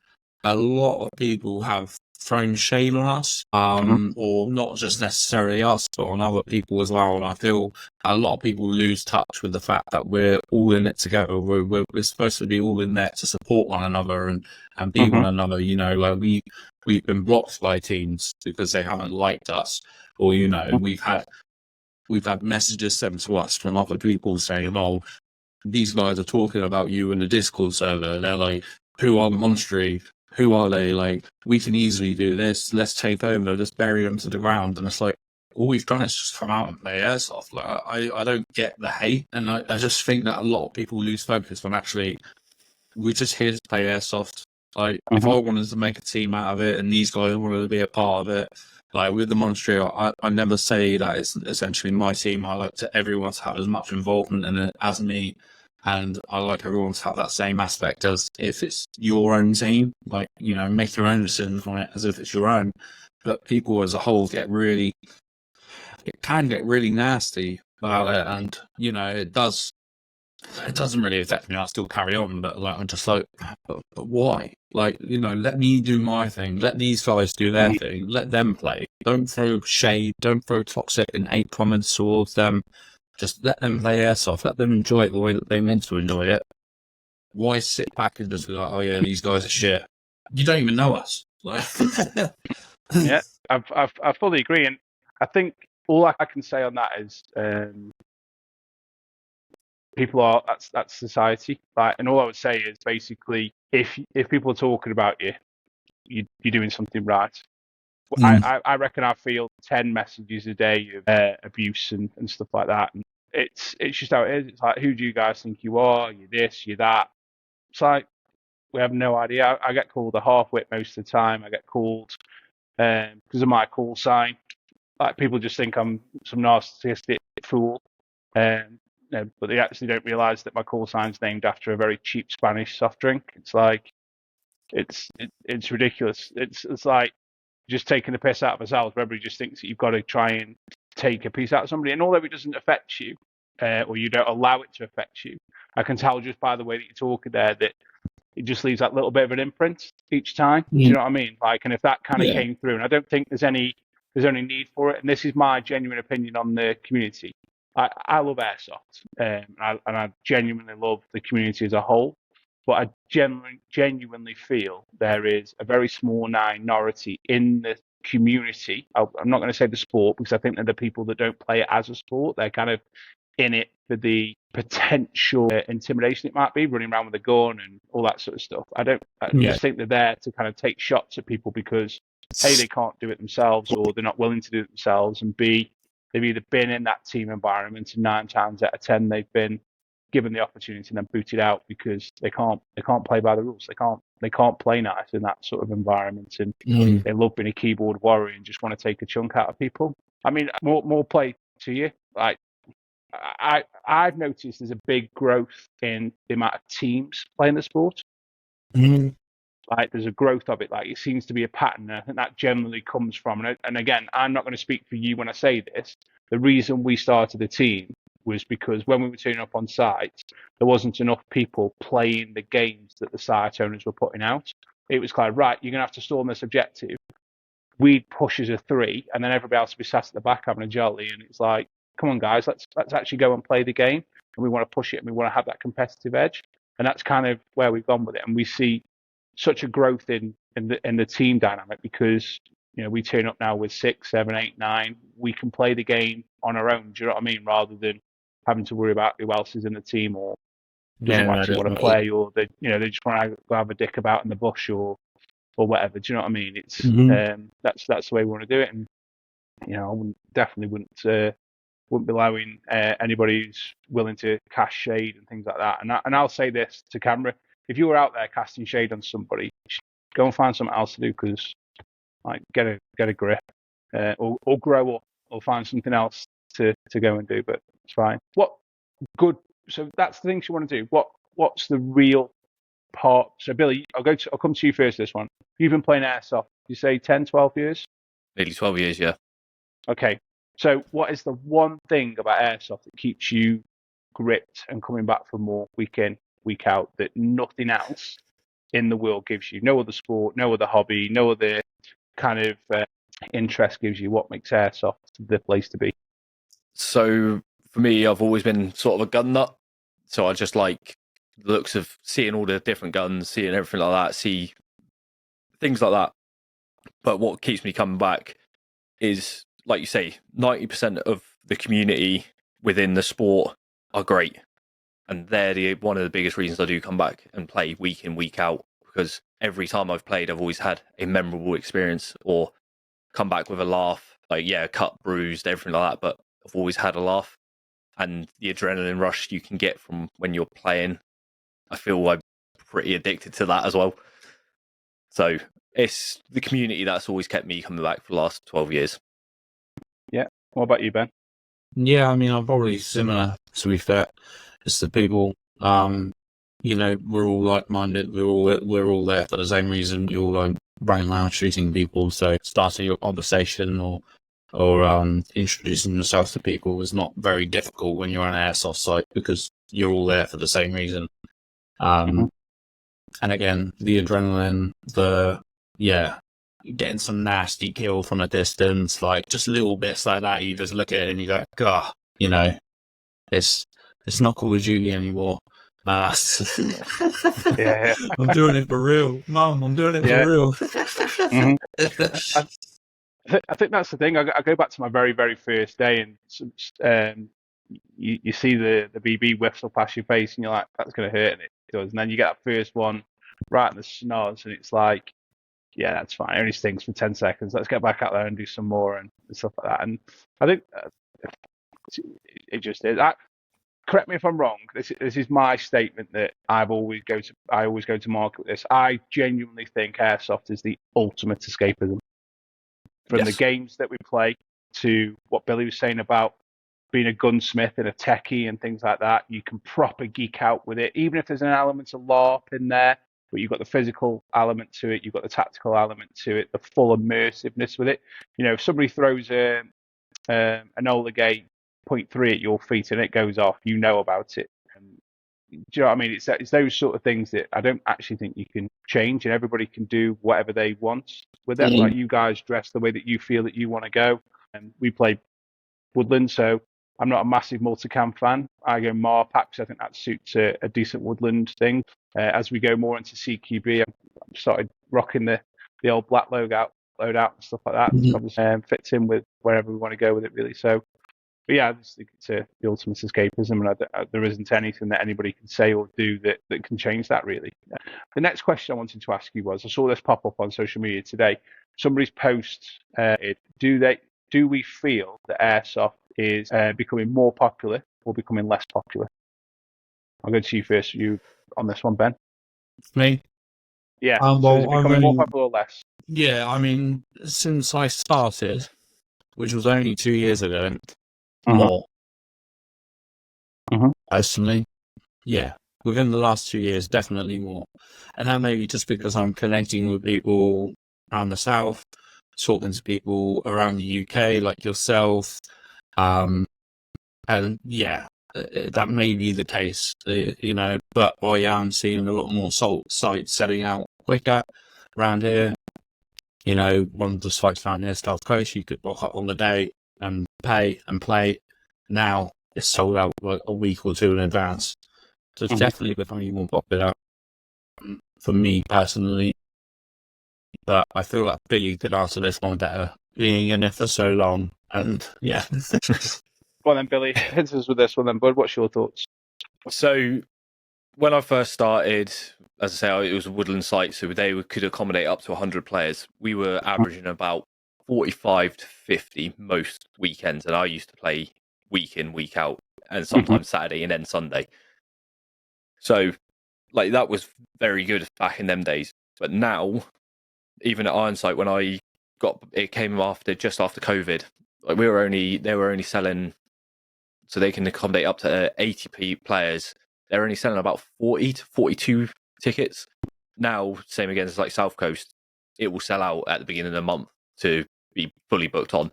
a lot of people have thrown shade on us, or not just necessarily us, but on other people as well. And I feel a lot of people lose touch with the fact that we're all in it together. We're supposed to be all in there to support one another and be one another. Like we've been blocked by teams because they haven't liked us, or we've had messages sent to us from other people saying, "Oh, these guys are talking about you in the Discord server. They're like, who are the Monastery? Who are they? Like, we can easily do this. Let's take over. Let's bury them to the ground." And it's like, all we've done is just come out and play airsoft. Like, I don't get the hate. And I just think that a lot of people lose focus when actually we're just here to play airsoft. Like, if I wanted to make a team out of it and these guys wanted to be a part of it, like with the Monastery, I never say that it's essentially my team. I like everyone to have as much involvement in it as me. And I like everyone to have that same aspect as if it's your own team, like, make your own decisions on it as if it's your own. But people as a whole it can get really nasty about it. And, it doesn't really affect me. I still carry on, but like, I'm just like, but why? Like, let me do my thing. Let these guys do their thing. Let them play. Don't throw shade. Don't throw toxic and hate comments towards them. Just let them play airsoft. Let them enjoy it the way that they meant to enjoy it. Why sit back and just be like, "Oh yeah, these guys are shit"? You don't even know us. Like, yeah, I fully agree, and I think all I can say on that is people are that's society. Like, and all I would say is basically if people are talking about you, you're doing something right. I reckon I feel 10 messages a day of abuse and stuff like that. And it's just how it is. It's like, who do you guys think you are? You're this, you're that. It's like, we have no idea. I get called a half-wit most of the time. I get called because of my call sign. Like, people just think I'm some narcissistic fool. But they actually don't realise that my call sign's named after a very cheap Spanish soft drink. It's like, it's ridiculous. It's like just taking the piss out of ourselves. Everybody just thinks that you've got to try and take a piece out of somebody, and although it doesn't affect you, or you don't allow it to affect you, I can tell just by the way that you're talking there that it just leaves that little bit of an imprint each time. Do you know what I mean? Like, and if that kind of came through, and I don't think there's any need for it, and this is my genuine opinion on the community. I love airsoft, and I genuinely love the community as a whole. But I genuinely feel there is a very small minority in the community. I'm not going to say the sport, because I think they're the people that don't play it as a sport. They're kind of in it for the potential intimidation it might be, running around with a gun and all that sort of stuff. I just think they're there to kind of take shots at people because A, they can't do it themselves, or they're not willing to do it themselves, and B, they've either been in that team environment and 9 times out of 10 they've been given the opportunity and then booted out because they can't play by the rules. They can't play nice in that sort of environment, and they love being a keyboard warrior and just want to take a chunk out of people. I mean, more play to you. Like, I've noticed there's a big growth in the amount of teams playing the sport. Like, there's a growth of it. Like, it seems to be a pattern. I think that generally comes from, and again, I'm not going to speak for you when I say this. The reason we started the team was because when we were turning up on site, there wasn't enough people playing the games that the site owners were putting out. It was kind of, right, you're going to have to storm this objective. We'd push as a 3, and then everybody else would be sat at the back having a jolly. And it's like, come on, guys, let's actually go and play the game. And we want to push it, and we want to have that competitive edge. And that's kind of where we've gone with it. And we see such a growth in the team dynamic because, you know, we turn up now with 6, 7, 8, 9. We can play the game on our own. Do you know what I mean? Rather than having to worry about who else is in the team or doesn't actually want to play, or they just want to go have a dick about in the bush or whatever. Do you know what I mean? It's that's the way we want to do it. And, you know, I definitely wouldn't be allowing anybody who's willing to cast shade and things like that. And I'll say this to camera: if you were out there casting shade on somebody, go and find something else to do, because, like, get a grip, or grow up, or find something else to go and do. But it's fine. So that's the things you want to do. What's the real part? So, Billy, I'll come to you first. This one, you've been playing airsoft. You say 10, 12 years? Nearly 12 years, yeah. Okay. So, what is the one thing about airsoft that keeps you gripped and coming back for more week in, week out, that nothing else in the world gives you? No other sport, no other hobby, no other kind of interest gives you. What makes airsoft the place to be? So for me, I've always been sort of a gun nut. So I just like the looks of seeing all the different guns, seeing everything like that, see things like that. But what keeps me coming back is, like you say, 90% of the community within the sport are great. And they're one of the biggest reasons I do come back and play week in, week out, because every time I've played, I've always had a memorable experience or come back with a laugh. Like, yeah, cut, bruised, everything like that, but I've always had a laugh. And the adrenaline rush you can get from when you're playing, I feel I'm pretty addicted to that as well. So it's the community that's always kept me coming back for the last 12 years. Yeah. What about you, Ben? Yeah, I mean, I'm probably similar, to be fair. It's the people, you know, we're all like-minded. We're all there for the same reason. We all like running around shooting people. So starting a conversation or introducing yourself to people is not very difficult when you're on an airsoft site, because you're all there for the same reason. And again, the adrenaline, getting some nasty kill from a distance, like just little bits like that. You just look at it and you go, God, you know, it's not Call of Duty anymore. Yeah. I'm doing it for real, Mum. I'm doing it for real. I think that's the thing. I go back to my very, very first day, and you see the BB whistle past your face, and you're like, that's going to hurt, and it does. And then you get that first one right in the schnoz, and it's like, yeah, that's fine. It only stings for 10 seconds. Let's get back out there and do some more and stuff like that. And I think It just is. Correct me if I'm wrong. This is my statement that I always go to market with this. I genuinely think airsoft is the ultimate escapism. From the games that we play to what Billy was saying about being a gunsmith and a techie and things like that, you can proper geek out with it. Even if there's an element of LARP in there, but you've got the physical element to it, you've got the tactical element to it, the full immersiveness with it. If somebody throws an Ola Gate .3 at your feet and it goes off, you know about it. Do you know what I mean? It's those sort of things that I don't actually think you can change, and everybody can do whatever they want with it. Like you guys dress the way that you feel that you want to go. And we play Woodland, so I'm not a massive multicam fan. I go Marpac, so I think that suits a decent Woodland thing. As we go more into CQB, I've started rocking the old black loadout and stuff like that. It obviously fits in with wherever we want to go with it, really. So, but yeah, I just think it's the ultimate escapism, and there isn't anything that anybody can say or do that can change that, really. The next question I wanted to ask you was, I saw this pop up on social media today. Somebody's post, do we feel that airsoft is becoming more popular or becoming less popular? I'll go to you first. You on this one, Ben? Me? Yeah. So is it becoming more popular or less? Yeah, I mean, since I started, which was only 2 years ago, more. Personally, yeah. Within the last 2 years, definitely more. And that may be just because I'm connecting with people around the South, talking to people around the UK like yourself. And yeah, that may be the case, but I am seeing a lot more sites setting out quicker around here. One of the sites around here, South Coast, you could rock up on the day and pay and play. Now it's sold out like a week or two in advance. So it's definitely becoming more popular for me personally. But I feel like Billy could answer this one better, being in it for so long. And yeah. Go on then, Billy. Hit us with this one then, bud. What's your thoughts? So when I first started, as I say, it was a Woodland site, so they could accommodate up to 100 players. We were averaging about 45 to 50 most weekends, and I used to play week in, week out, and sometimes Saturday and then Sunday. So, that was very good back in them days. But now, even at Ironside, when it came just after COVID, they were only selling, so they can accommodate up to 80 players. They're only selling about 40 to 42 tickets. Now, same again as South Coast, it will sell out at the beginning of the month to be fully booked on.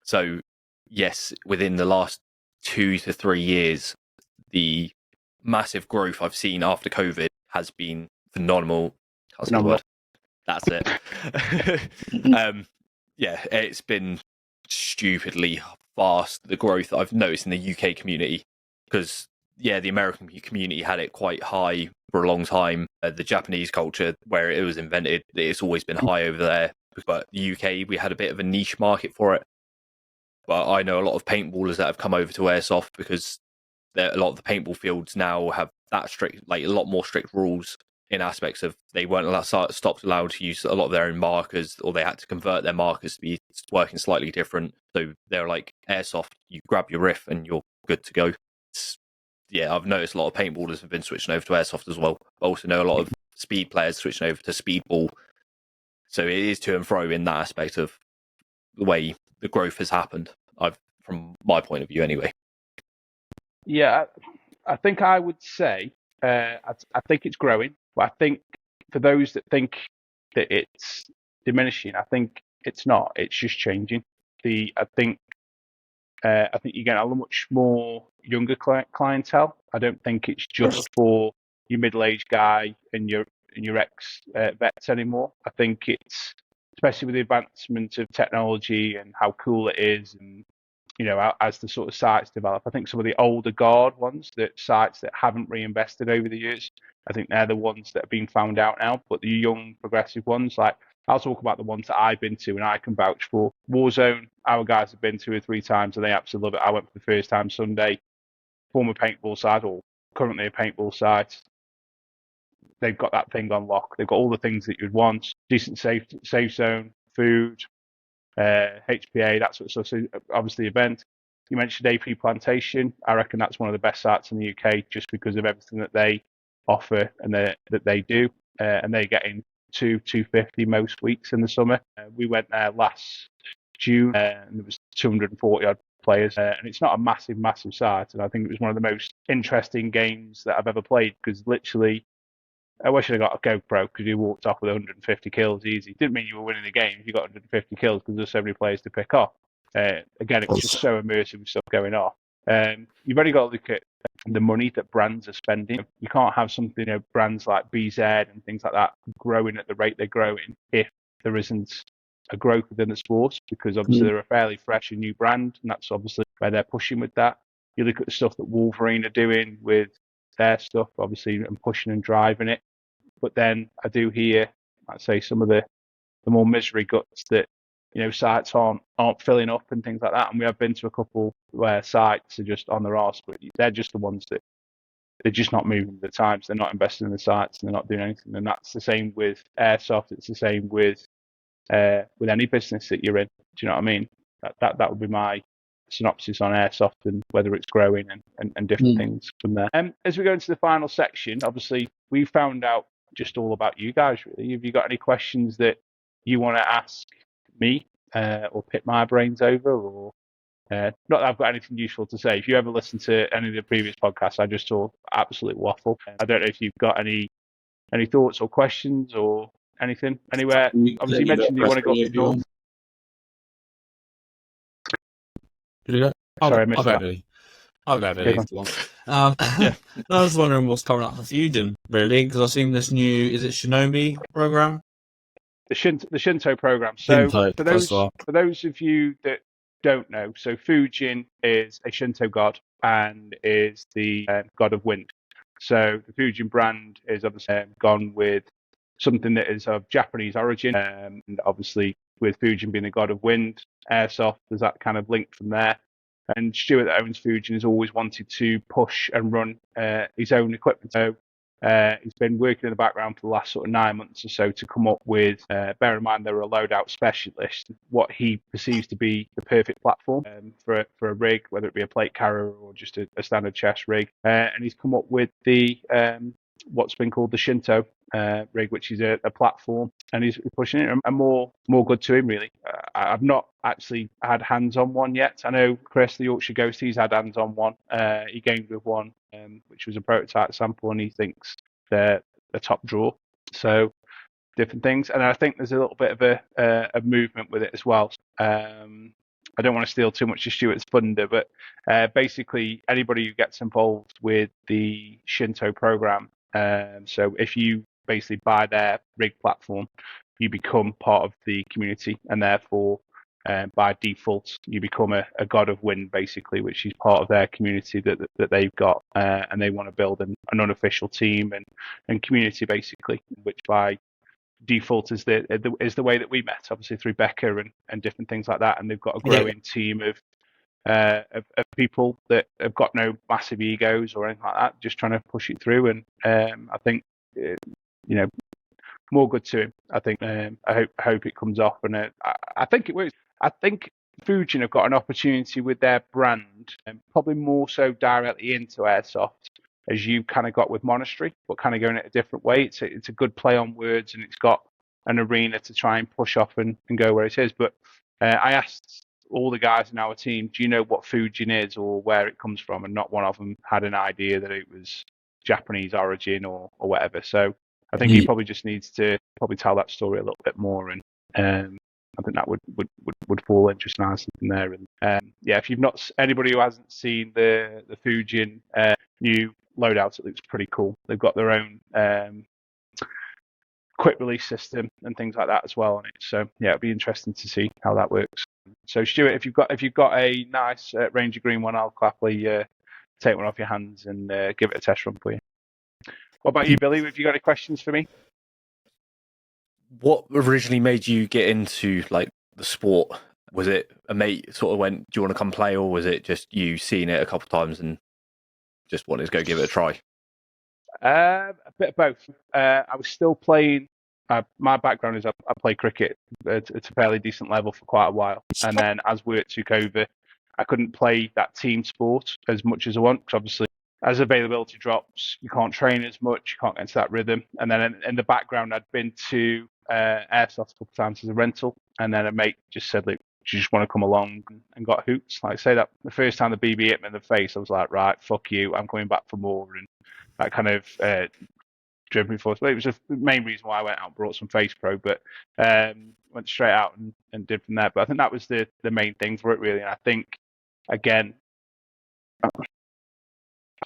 So, yes, within the last 2 to 3 years, the massive growth I've seen after COVID has been phenomenal. Can't say the word. That's it. Yeah, it's been stupidly fast, the growth I've noticed in the UK community, because the American community had it quite high for a long time. The Japanese culture, where it was invented, it's always been high over there. But the UK, we had a bit of a niche market for it. But I know a lot of paintballers that have come over to airsoft because a lot of the paintball fields now have that strict, a lot more strict rules in aspects of they weren't allowed to use a lot of their own markers, or they had to convert their markers to be working slightly different. So they're like airsoft, you grab your riff and you're good to go. I've noticed a lot of paintballers have been switching over to airsoft as well. I also know a lot of speed players switching over to speedball. So it is to and fro in that aspect of the way the growth has happened. From my point of view, anyway. Yeah, I think I would say I think it's growing, but I think for those that think that it's diminishing, I think it's not. It's just changing. I think you're getting a much more younger clientele. I don't think it's just for your middle-aged guy and your ex vets anymore. I think it's, especially with the advancement of technology and how cool it is, and as the sort of sites develop, I think some of the older guard ones, sites that haven't reinvested over the years, I think they're the ones that are being found out now. But the young progressive ones, I'll talk about the ones that I've been to and I can vouch for. Warzone, our guys have been 2 or 3 times and they absolutely love it. I went for the first time Sunday. Former paintball site, or currently a paintball site, they've got that thing on lock. They've got all the things that you'd want: decent safe zone, food, HPA, that sort of stuff. So obviously event. You mentioned AP Plantation. I reckon that's one of the best sites in the UK just because of everything that they offer and that they do. And they're getting 250 most weeks in the summer. We went there last June and there was 240 odd players. And it's not a massive site. And I think it was one of the most interesting games that I've ever played because literally, I wish I'd got a GoPro because you walked off with 150 kills easy. Didn't mean you were winning the game if you got 150 kills because there's so many players to pick off. Again, it was just so immersive with stuff going off. You've only got to look at the money that brands are spending. You can't have something, brands like BZ and things like that growing at the rate they're growing if there isn't a growth within the sport because obviously they're a fairly fresh and new brand and that's obviously where they're pushing with that. You look at the stuff that Wolverine are doing with their stuff, obviously, and pushing and driving it. But then I do hear, I'd say, some of the more misery guts that sites aren't filling up and things like that. And we have been to a couple where sites are just on their arse, but they're just the ones that they're just not moving with the times. They're not investing in the sites and they're not doing anything. And that's the same with Airsoft. It's the same with any business that you're in. Do you know what I mean? That would be my synopsis on Airsoft and whether it's growing and different things from there. As we go into the final section, obviously we found out just all about you guys. Really, have you got any questions that you want to ask me or pick my brains over, or not that I've got anything useful to say? If you ever listen to any of the previous podcasts, I just talk absolute waffle. I don't know if you've got any thoughts or questions or anything anywhere. Obviously, you mentioned you want to go up north. Sorry, I missed that. I'll go I was wondering what's coming up for Fusion, really, because I've seen this new, is it Shinobi program? The Shinto program. So for those of you that don't know, so Fujin is a Shinto god and is the god of wind. So the Fujin brand is obviously gone with something that is of Japanese origin, and obviously with Fujin being the god of wind, Airsoft, there's that kind of link from there. And Stuart, that owns Fujin, has always wanted to push and run his own equipment. So he's been working in the background for the last sort of 9 months or so to come up with, bear in mind they're a loadout specialist, what he perceives to be the perfect platform for a rig, whether it be a plate carrier or just a standard chest rig. And he's come up with the what's been called the Shinto rig, which is a platform, and he's pushing it, and more good to him, really. I've not actually had hands on one yet. I know Chris, the Yorkshire Ghost, he's had hands on one. He gamed with one, which was a prototype sample, and he thinks they're the top draw. So different things, and I think there's a little bit of a movement with it as well. I don't want to steal too much of Stuart's thunder, but basically anybody who gets involved with the Shinto program, so if you basically buy their rig platform, you become part of the community, and therefore by default you become a god of wind, basically, which is part of their community that they've got, and they want to build an unofficial team and community, basically, which by default is the way that we met, obviously through Becca and different things like that, and they've got a growing team of people that have got no massive egos or anything like that, just trying to push it through. And I think more good to him. I think I hope it comes off, and I think it works. I think Fujin have got an opportunity with their brand, and probably more so directly into Airsoft, as you kind of got with Monastery, but kind of going it a different way. It's a good play on words, and it's got an arena to try and push off and go where it is. But I asked all the guys in our team, do you know what Fujin is or where it comes from? And not one of them had an idea that it was Japanese origin or whatever. So I think he probably just needs to probably tell that story a little bit more, and I think that would fall interesting in there. And if you've not, anybody who hasn't seen the Fujin new loadout, it looks pretty cool. They've got their own quick release system and things like that as well on it. So it'll be interesting to see how that works. So Stuart, if you've got a nice Ranger Green one, I'll gladly take one off your hands and give it a test run for you. What about you, Billy? Have you got any questions for me? What originally made you get into like the sport? Was it a mate sort of went, do you want to come play, or was it just you seeing it a couple of times and just wanted to go give it a try? A bit of both. I was still playing. My background is I play cricket at a fairly decent level for quite a while, and then as work took over, I couldn't play that team sport as much as I want, because obviously as availability drops, you can't train as much, you can't get into that rhythm. And then in the background, I'd been to Airsoft a couple of times as a rental, and then a mate just said, "Look, do you just want to come along?" and got hoots. Like I say, that the first time the BB hit me in the face, I was like, right, fuck you, I'm coming back for more. And that kind of drove me forward. But it was the main reason why I went out and brought some Face Pro, but went straight out and did from there. But I think that was the main thing for it, really. And I think, again, I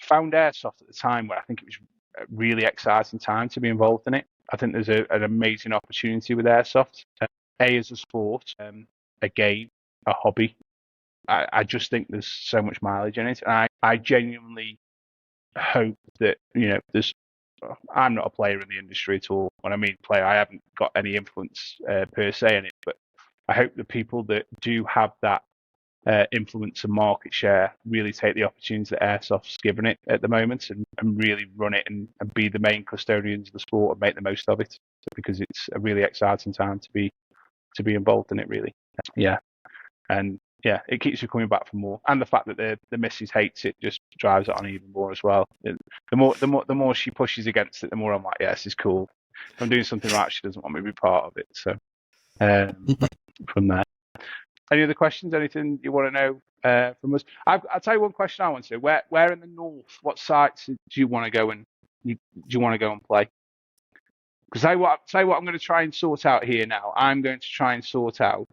found Airsoft at the time where I think it was a really exciting time to be involved in it. I think there's an amazing opportunity with Airsoft. As a sport, a game, a hobby. I just think there's so much mileage in it. And I genuinely hope that, there's. I'm not a player in the industry at all. When I mean player, I haven't got any influence per se in it. But I hope the people that do have that influence and market share really take the opportunities that Airsoft's given it at the moment and really run it and be the main custodians of the sport and make the most of it, because it's a really exciting time to be involved in it, really. Yeah. And yeah, it keeps you coming back for more. And the fact that the missus hates it just drives it on even more as well. The more she pushes against it, the more I'm like, yeah, this is cool. If I'm doing something right, she doesn't want me to be part of it. So from there. Any other questions? Anything you want to know from us? I'll tell you one question I want to. Where in the north? What sites do you want to go and play? Because tell you what I'm going to try and sort out here now. I'm going to try and sort out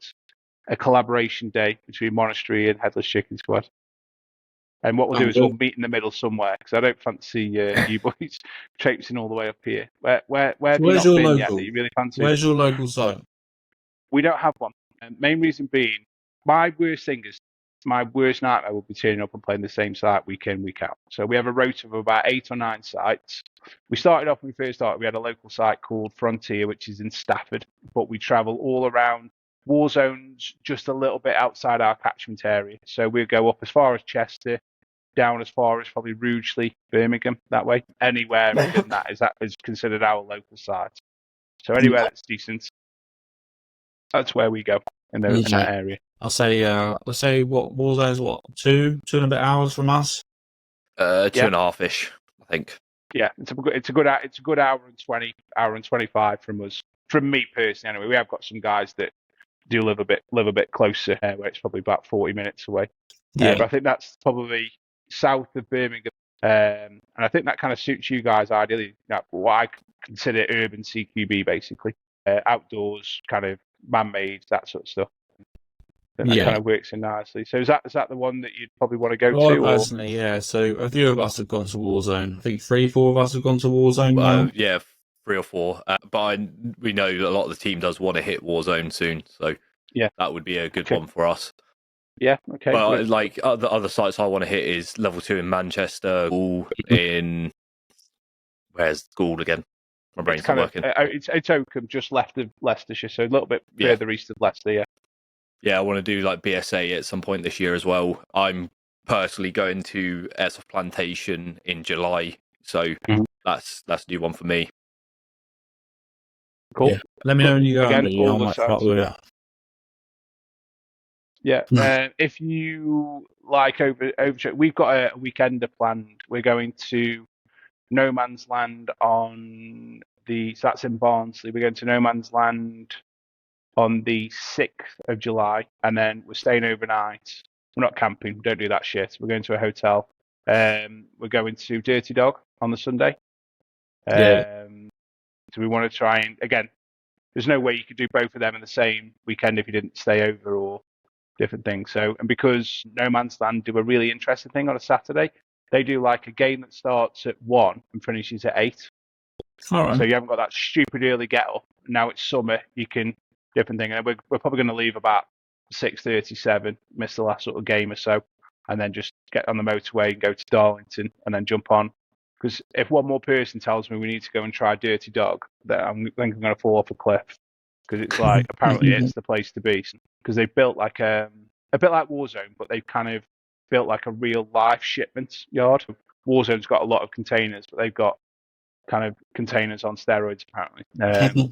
a collaboration day between Monastery and Headless Chicken Squad. And what we'll do is we'll meet in the middle somewhere, because I don't fancy you boys traipsing all the way up here. Where have you not been yet that you really fancy? Where's your local zone? We don't have one. And main reason being, my worst nightmare will be turning up and playing the same site week in, week out. So we have a rota of about 8 or 9 sites. We started off when we first started, we had a local site called Frontier, which is in Stafford, but we travel all around war zones just a little bit outside our catchment area. So we'll go up as far as Chester, down as far as probably Rugeley, Birmingham, that way. Anywhere within that is considered our local site. So anywhere that's decent, that's where we go in that area. I'll say, let's say what Warzone's 2 and a bit hours from us. 2.5-ish, I think. Yeah, it's a good hour and 20, hour and 25 from us. From me personally, anyway. We have got some guys that do live a bit closer, where it's probably about 40 minutes away. Yeah, but I think that's probably south of Birmingham, and I think that kind of suits you guys ideally. What I consider urban CQB, basically, outdoors, kind of man-made, that sort of stuff. That kind of works in nicely. So is that the one that you'd probably want to go to? Personally, yeah. So a few of us have gone to Warzone. I think 3-4 of us have gone to Warzone now. Yeah, 3 or 4. But we know a lot of the team does want to hit Warzone soon, so yeah, that would be a good one for us. Yeah, okay. But like other sites I want to hit is level 2 in Manchester, in where's Gould again? My brain's not working. It's Oakham, just left of Leicestershire, so a little bit further east of Leicester. Yeah. Yeah, I want to do like BSA at some point this year as well. I'm personally going to Airsoft Plantation in July, so that's a new one for me. Cool. Yeah. Let me know when you go. Again, I might fuck with it. Yeah. If you like over, we've got a weekender planned. We're going to No Man's Land so that's in Barnsley. We're going to No Man's Land on the 6th of July, and then we're staying overnight. We're not camping. We don't do that shit. We're going to a hotel. We're going to Dirty Dog on the Sunday. So we want to try and, again, there's no way you could do both of them in the same weekend if you didn't stay over or different things. So, and because No Man's Land do a really interesting thing on a Saturday, they do like a game that starts at 1 and finishes at 8. All right. So you haven't got that stupid early get up. Now it's summer. You can different thing. And we're probably going to leave about 6:37, miss the last sort of game or so, and then just get on the motorway and go to Darlington and then jump on. Because if one more person tells me we need to go and try Dirty Dog, then I think I'm going to fall off a cliff. Because it's like, apparently it's the place to be. Because they've built like a bit like Warzone, but they've kind of built like a real life shipment yard. Warzone's got a lot of containers, but they've got kind of containers on steroids, apparently.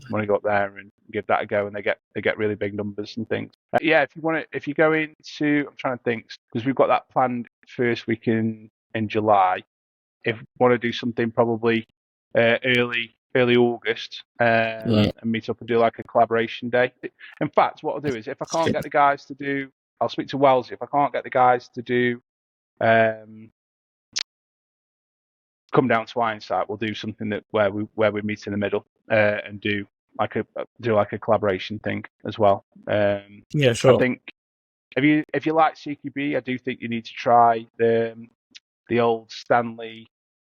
Want to go up there and give that a go, and they get really big numbers and things. Yeah, if you go into, I'm trying to think, because we've got that planned first week in July. If we want to do something probably early August, and meet up and do like a collaboration day. In fact, what I'll do is if I can't get the guys to do, I'll speak to Wellesley. If I can't get the guys to do come down to Ironside, we'll do something that where we meet in the middle and do like a collaboration thing as well. Yeah, sure. I think if you like CQB, I do think you need to try the old Stanley.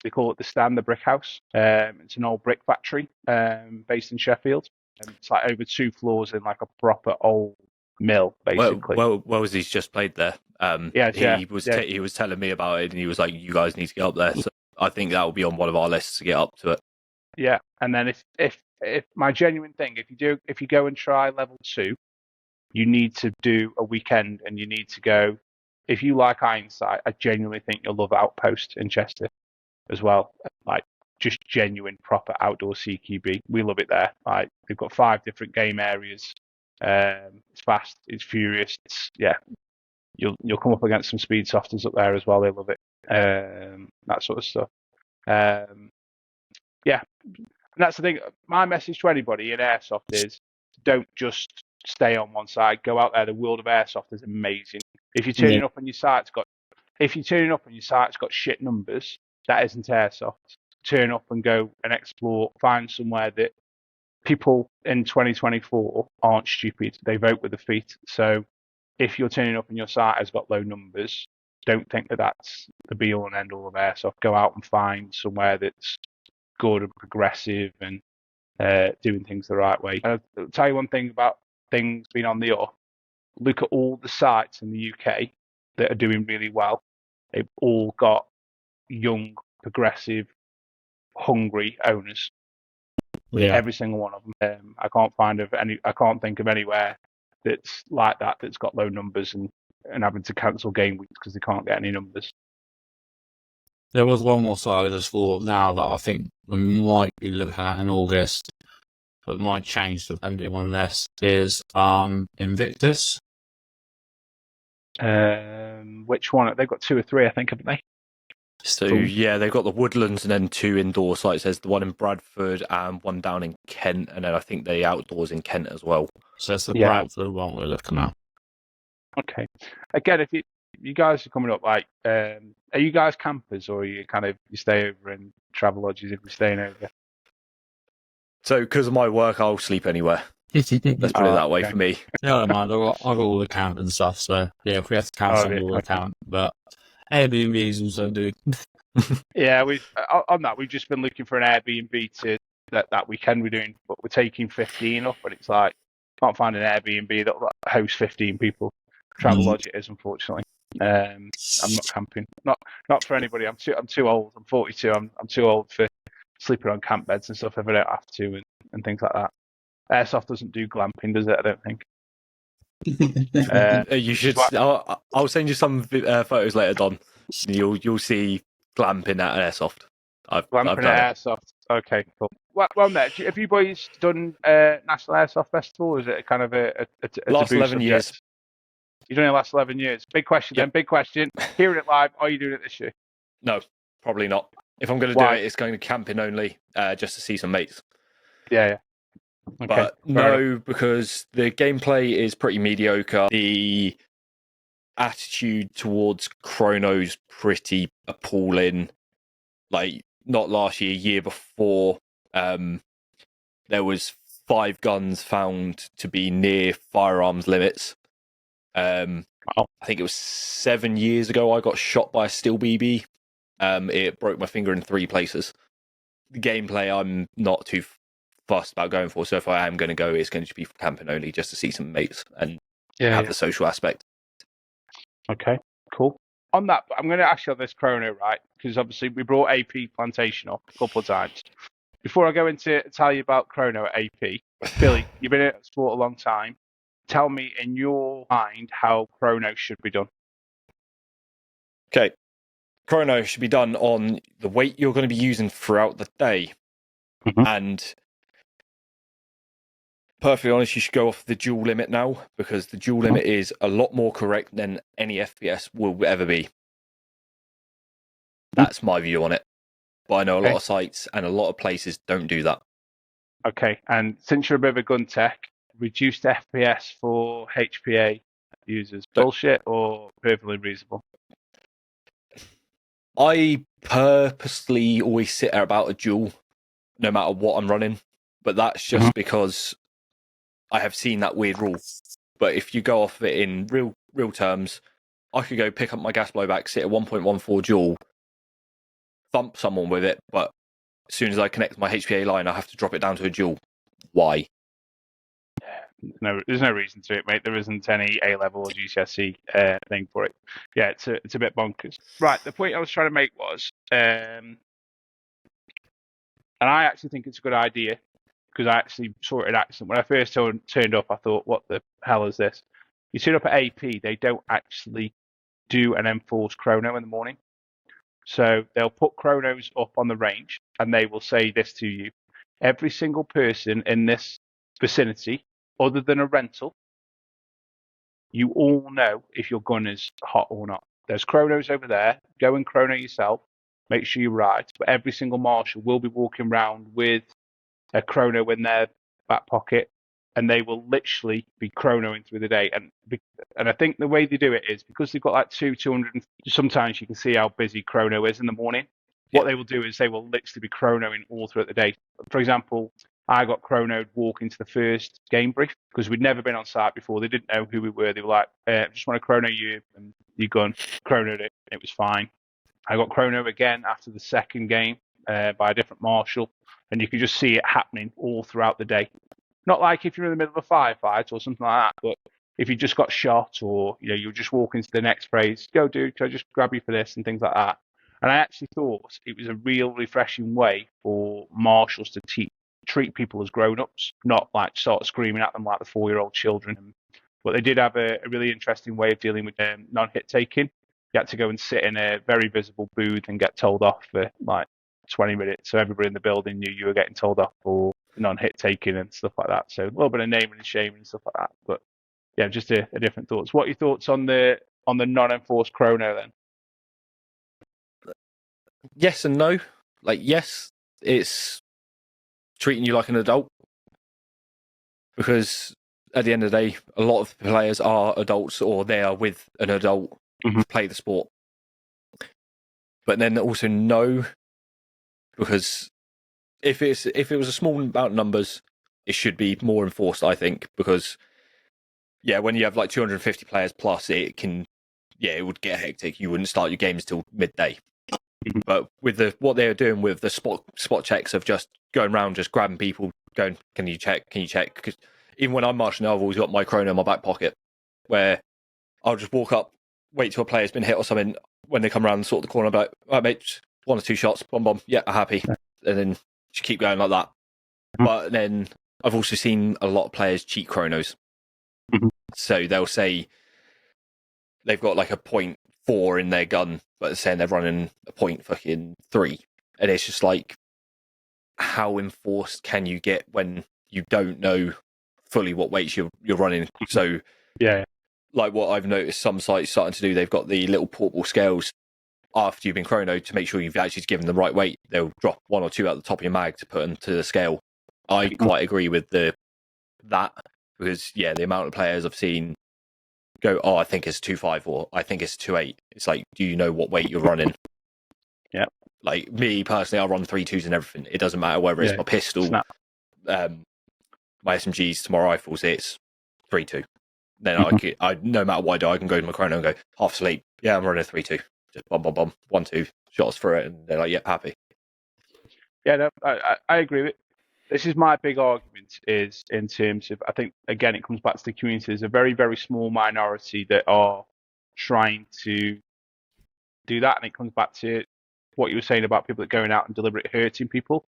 They call it the Stand, the Brick House. It's an old brick factory based in Sheffield. It's like over 2 floors in like a proper old mill, basically. Wellesley's just played there. He was telling me about it, and he was like, "You guys need to get up there." So I think that will be on one of our lists to get up to it. Yeah, and then if my genuine thing, if you go and try level 2, you need to do a weekend, and you need to go. If you like Ironside, I genuinely think you'll love Outpost in Chester as well. Like just genuine proper outdoor CQB. We love it there. Like they've got 5 different game areas. It's fast, it's furious. You'll come up against some speed softers up there as well. They love it. That sort of stuff. Yeah, and that's the thing. My message to anybody in airsoft is don't just stay on one side. Go out there. The world of airsoft is amazing. If you're turning up on your site's got shit numbers, that isn't airsoft. Turn up and go and explore. Find somewhere that people in 2024 aren't stupid. They vote with their feet. So if you're turning up and your site has got low numbers, don't think that that's the be all and end all of airsoft. Go out and find somewhere that's good and progressive and doing things the right way. I'll tell you one thing about things being on the up. Look at all the sites in the UK that are doing really well. They've all got young, progressive, hungry owners. Yeah. Every single one of them. I can't think of anywhere that's like that, that's got low numbers and having to cancel game weeks because they can't get any numbers. There was one more side I just thought now that I think we might be looking at in August, but might change depending on this, is Invictus. Which one? They've got 2 or 3, I think, haven't they? So yeah, they've got the Woodlands and then 2 indoor sites. There's the one in Bradford and one down in Kent, and then I think the outdoors in Kent as well. So it's the Bradford one we're looking at. Okay. Again, if you guys are coming up, like, are you guys campers or are you you stay over in travel lodges if you're staying over? So because of my work, I'll sleep anywhere. Let's put it that way for me. Yeah, I don't mind. I got all the camp and stuff, so yeah, if we have to cancel all the camp, but Airbnbs also do. Yeah, we've just been looking for an Airbnb to that weekend we're doing, but we're taking 15 up, and it's like can't find an Airbnb that hosts 15 people. Travelodge it is, unfortunately. I'm not camping. Not for anybody. I'm too old. I'm 42. I'm too old for sleeping on camp beds and stuff if I don't have to and things like that. Airsoft doesn't do glamping, does it? I don't think. You should. I'll send you some photos later, Don. You'll see glamping at Airsoft. Glamping at Airsoft. Okay, cool. Well, Ned, have you boys done National Airsoft Festival, or is it kind of a last 11 years? You've done it the last 11 years. Big question then. Big question. Hearing it live, are you doing it this year? No, probably not. If I'm going to do it, it's going to camping only, just to see some mates. Yeah. Okay, but no, because the gameplay is pretty mediocre. The attitude towards Chrono's pretty appalling. Like, not last year before, there was 5 guns found to be near firearms limits. I think it was 7 years ago I got shot by a steel BB. It broke my finger in 3 places. The gameplay I'm not too fussed about going for, so if I am going to go, it's going to be for camping only, just to see some mates and have the social aspect. Okay, cool. On that, I'm going to ask you on this Chrono, right? Because obviously we brought AP Plantation up a couple of times. Before I go into tell you about Chrono at AP, Billy, you've been in sport a long time. Tell me, in your mind, how Chrono should be done. Okay. Chrono should be done on the weight you're going to be using throughout the day. Mm-hmm. And perfectly honest, you should go off the dual limit now, because the dual limit is a lot more correct than any FPS will ever be. That's my view on it. But I know a lot of sites and a lot of places don't do that. Okay, and since you're a bit of a gun tech, reduced FPS for HPA users, bullshit or perfectly reasonable? I purposely always sit at about a dual, no matter what I'm running. But that's just because I have seen that weird rule. But if you go off it in real terms, I could go pick up my gas blowback, sit at 1.14 dual, thump someone with it, but as soon as I connect my HPA line, I have to drop it down to a dual. Why? No, there's no reason to it, mate. There isn't any A-level or GCSE thing for it. Yeah, it's a bit bonkers. Right, the point I was trying to make was, and I actually think it's a good idea, because I actually saw it in action. When I first turned up, I thought, what the hell is this? You turn up at AP, they don't actually do an enforced chrono in the morning. So they'll put chronos up on the range, and they will say this to you. Every single person in this vicinity, other than a rental, you all know if your gun is hot or not. There's chronos over there. Go and chrono yourself. Make sure you're right. But every single marshal will be walking around with a chrono in their back pocket, and they will literally be chronoing through the day. And I think the way they do it is because they've got like 200. Sometimes you can see how busy chrono is in the morning. What they will do is they will literally be chronoing all throughout the day. For example, I got chronoed walking to the first game brief because we'd never been on site before. They didn't know who we were. They were like, just want to chrono you and your gun. Chronoed it. It was fine. I got chrono again after the second game by a different marshal, and you could just see it happening all throughout the day. Not like if you're in the middle of a firefight or something like that, but if you just got shot or you're just walking to the next phrase, go dude, can I just grab you for this and things like that. And I actually thought it was a real refreshing way for marshals to treat people as grown-ups, not like start screaming at them like the 4-year-old children. But they did have a really interesting way of dealing with non-hit taking. You had to go and sit in a very visible booth and get told off for like 20 minutes. So everybody in the building knew you were getting told off for non-hit taking and stuff like that. So a little bit of naming and shaming and stuff like that. But yeah, just a different thoughts. What are your thoughts on the non-enforced chrono then? Yes and no. Like, yes, it's treating you like an adult, because at the end of the day, a lot of players are adults or they are with an adult to play the sport. But then also no, because if it was a small amount of numbers, it should be more enforced, I think, because when you have like 250 players plus, it would get hectic. You wouldn't start your games till midday. But with what they are doing with the spot checks of just going around, just grabbing people, going, can you check? Because even when I'm marshalling, I've always got my chrono in my back pocket, where I'll just walk up, wait till a player's been hit or something. When they come around and sort the corner, I'm like, all right, mate, 1 or 2 shots, bomb, yeah, I'm happy. And then just keep going like that. But then I've also seen a lot of players cheat chronos. So they'll say they've got like a 0.4 in their gun, but they're saying they're running a 0.3. And it's just like, how enforced can you get when you don't know fully what weights you're running? So like what I've noticed some sites starting to do, they've got the little portable scales after you've been chronoed to make sure you've actually given the right weight. They'll drop 1 or 2 at the top of your mag to put them to the scale. I quite agree with that, because the amount of players I've seen go, I think it's 2.5 or I think it's 2.8. It's like, do you know what weight you're running? Yeah. Like me personally, I run 3.2s and everything. It doesn't matter whether it's my pistol, my SMGs to my rifles. It's 3.2. Then I no matter what I do, I can go to my chrono and go half sleep. Yeah, I'm running a 3.2. Just bomb, 1, 2 shots for it, and they're like, yeah, happy. Yeah, no, I agree with it. This is my big argument, is in terms of, I think, again, it comes back to the community. There's a very, very small minority that are trying to do that. And it comes back to what you were saying about people that are going out and deliberately hurting people.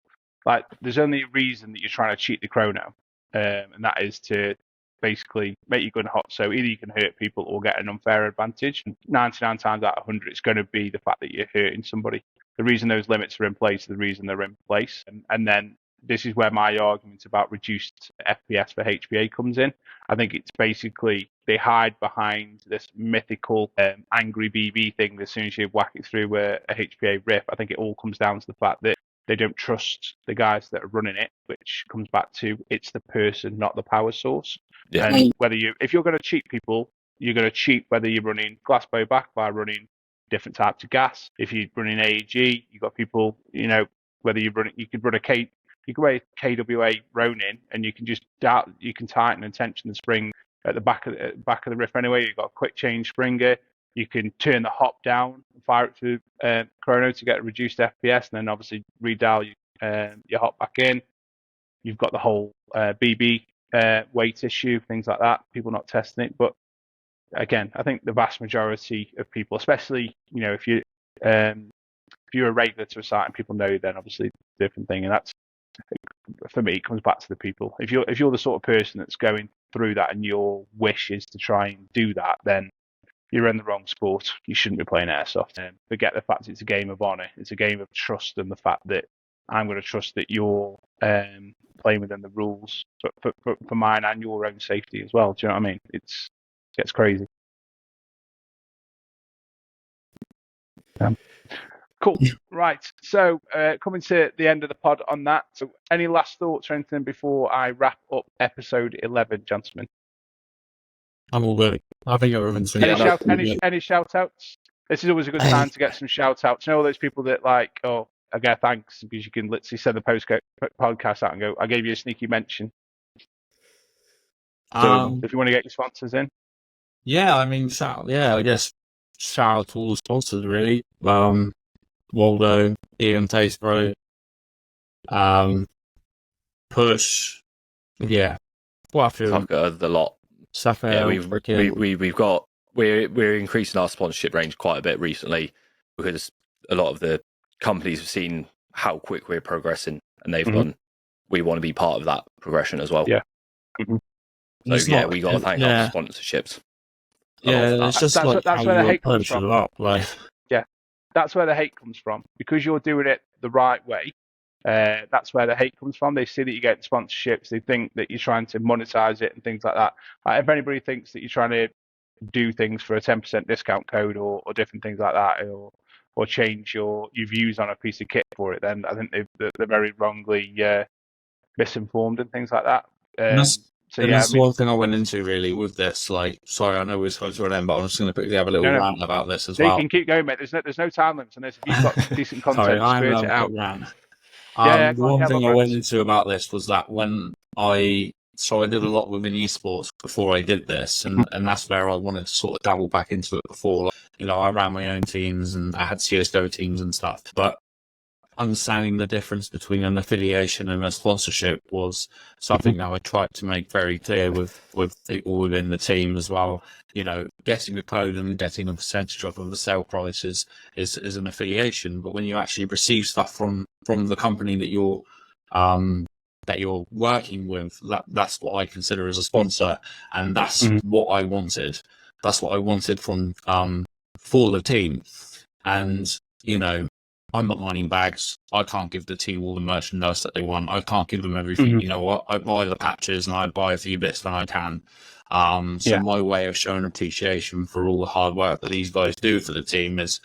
Like, there's only a reason that you're trying to cheat the chrono, and that is to basically make your gun hot. So either you can hurt people or get an unfair advantage. 99 times out of 100, it's going to be the fact that you're hurting somebody. The reason those limits are in place is the reason they're in place. And then this is where my argument about reduced FPS for HBA comes in. I think it's basically they hide behind this mythical angry BB thing as soon as you whack it through a HBA rip. I think it all comes down to the fact that they don't trust the guys that are running it, which comes back to it's the person, not the power source. Yeah. And if you're going to cheat people, you're going to cheat whether you're running glass blowback by running different types of gas. If you're running AEG, you've got people, whether you run it, you could run you can run a KWA Ronin, and you can you can tighten and tension the spring at the back of the riff anyway. You've got a quick change springer. You can turn the hop down and fire it through chrono to get a reduced FPS, and then obviously redial your hop back in. You've got the whole BB weight issue, things like that. People not testing it, but again, I think the vast majority of people, especially if you're a regular to a site and people know you, then obviously it's a different thing. And that's, I think, for me, it comes back to the people. If you're the sort of person that's going through that and your wish is to try and do that, then you're in the wrong sport. You shouldn't be playing airsoft. Forget the fact it's a game of honour. It's a game of trust, and the fact that I'm going to trust that you're playing within the rules for mine and your own safety as well. Do you know what I mean? It gets crazy. Cool. Right. So coming to the end of the pod on that. So any last thoughts or anything before I wrap up episode 11, gentlemen? I'm all good. I think everyone's Any shout outs? This is always a good time to get some shout outs. You know, all those people that again, thanks, because you can literally send the podcast out and go, I gave you a sneaky mention. So if you want to get your sponsors in. Yeah, I mean, I guess shout out to all the sponsors, really. Waldo, Ian Tastebro, Push, yeah, quite a few. Tucker, the lot. Sapphire, yeah, we're increasing our sponsorship range quite a bit recently because a lot of the companies have seen how quick we're progressing, and they've gone, we want to be part of that progression as well. Yeah. So we got to thank our sponsorships. Yeah, it's just that's where the hate comes from. Yeah, that's where the hate comes from, because you're doing it the right way. That's where the hate comes from. They see that you get sponsorships. They think that you're trying to monetize it and things like that. If anybody thinks that you're trying to do things for a 10% discount code or different things like that, or change your views on a piece of kit for it, then I think they're very wrongly misinformed and things like that. That's one thing I went into really with this. Like, sorry, I know we're supposed to end, but I'm just going to quickly have a little rant about this as well. You can keep going, mate. There's no time limits on this. If you've got decent content, sorry, spirit it out. The one thing I went into about this was that when I did a lot within esports before I did this, and that's where I wanted to sort of dabble back into it before. Like, I ran my own teams and I had CSGO teams and stuff, but understanding the difference between an affiliation and a sponsorship was something that I tried to make very clear with people within the team as well. Getting a code and getting a percentage off of the sale price is an affiliation, but when you actually receive stuff from the company that you're working with, that's what I consider as a sponsor, and that's what I wanted. That's what I wanted from for the team, and I'm not mining bags. I can't give the team all the merchandise that they want. I can't give them everything. You know what? I buy the patches and I buy a few bits when I can. My way of showing appreciation for all the hard work that these guys do for the team is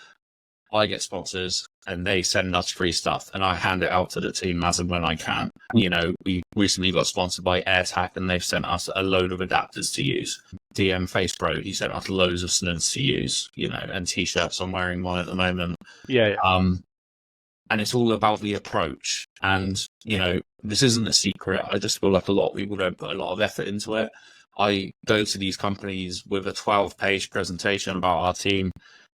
I get sponsors and they send us free stuff and I hand it out to the team as and when I can. We recently got sponsored by AirTac and they've sent us a load of adapters to use. DM Face Pro, he sent us loads of slings to use, and t-shirts. I'm wearing one at the moment. Yeah. And it's all about the approach. And, this isn't a secret. I just feel like a lot of people don't put a lot of effort into it. I go to these companies with a 12-page presentation about our team.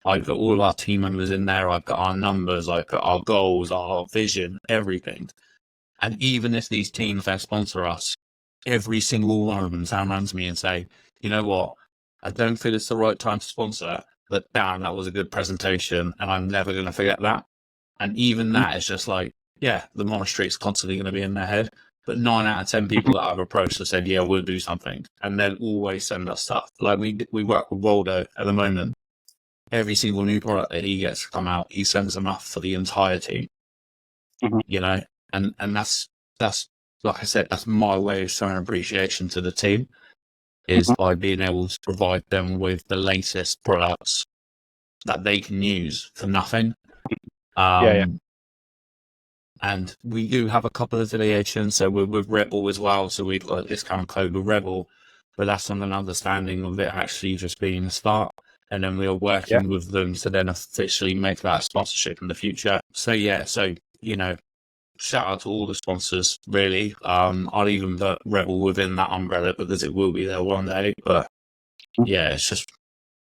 I put all of our team members in there. I put our numbers. I put our goals, our vision, everything. And even if these teams that sponsor us, every single one of them turn around to me and say, you know what? I don't feel it's the right time to sponsor, but damn, that was a good presentation. And I'm never going to forget that. And even that is just like, yeah, the monastery is constantly going to be in their head. But 9 out of 10 people that I've approached have said, yeah, we'll do something. And they'll always send us stuff. Like we work with Waldo at the moment. Every single new product that he gets to come out, he sends them off for the entire team. And that's that's like I said, that's my way of showing appreciation to the team, is by being able to provide them with the latest products that they can use for nothing. And we do have a couple of affiliations, so we're with Rebel as well, so we've got a discount code with Rebel, but that's on an understanding of it actually just being a start, and then we are working with them to then officially make that sponsorship in the future. So shout out to all the sponsors, really. I'll even put Rebel within that umbrella because it will be there one day, but yeah,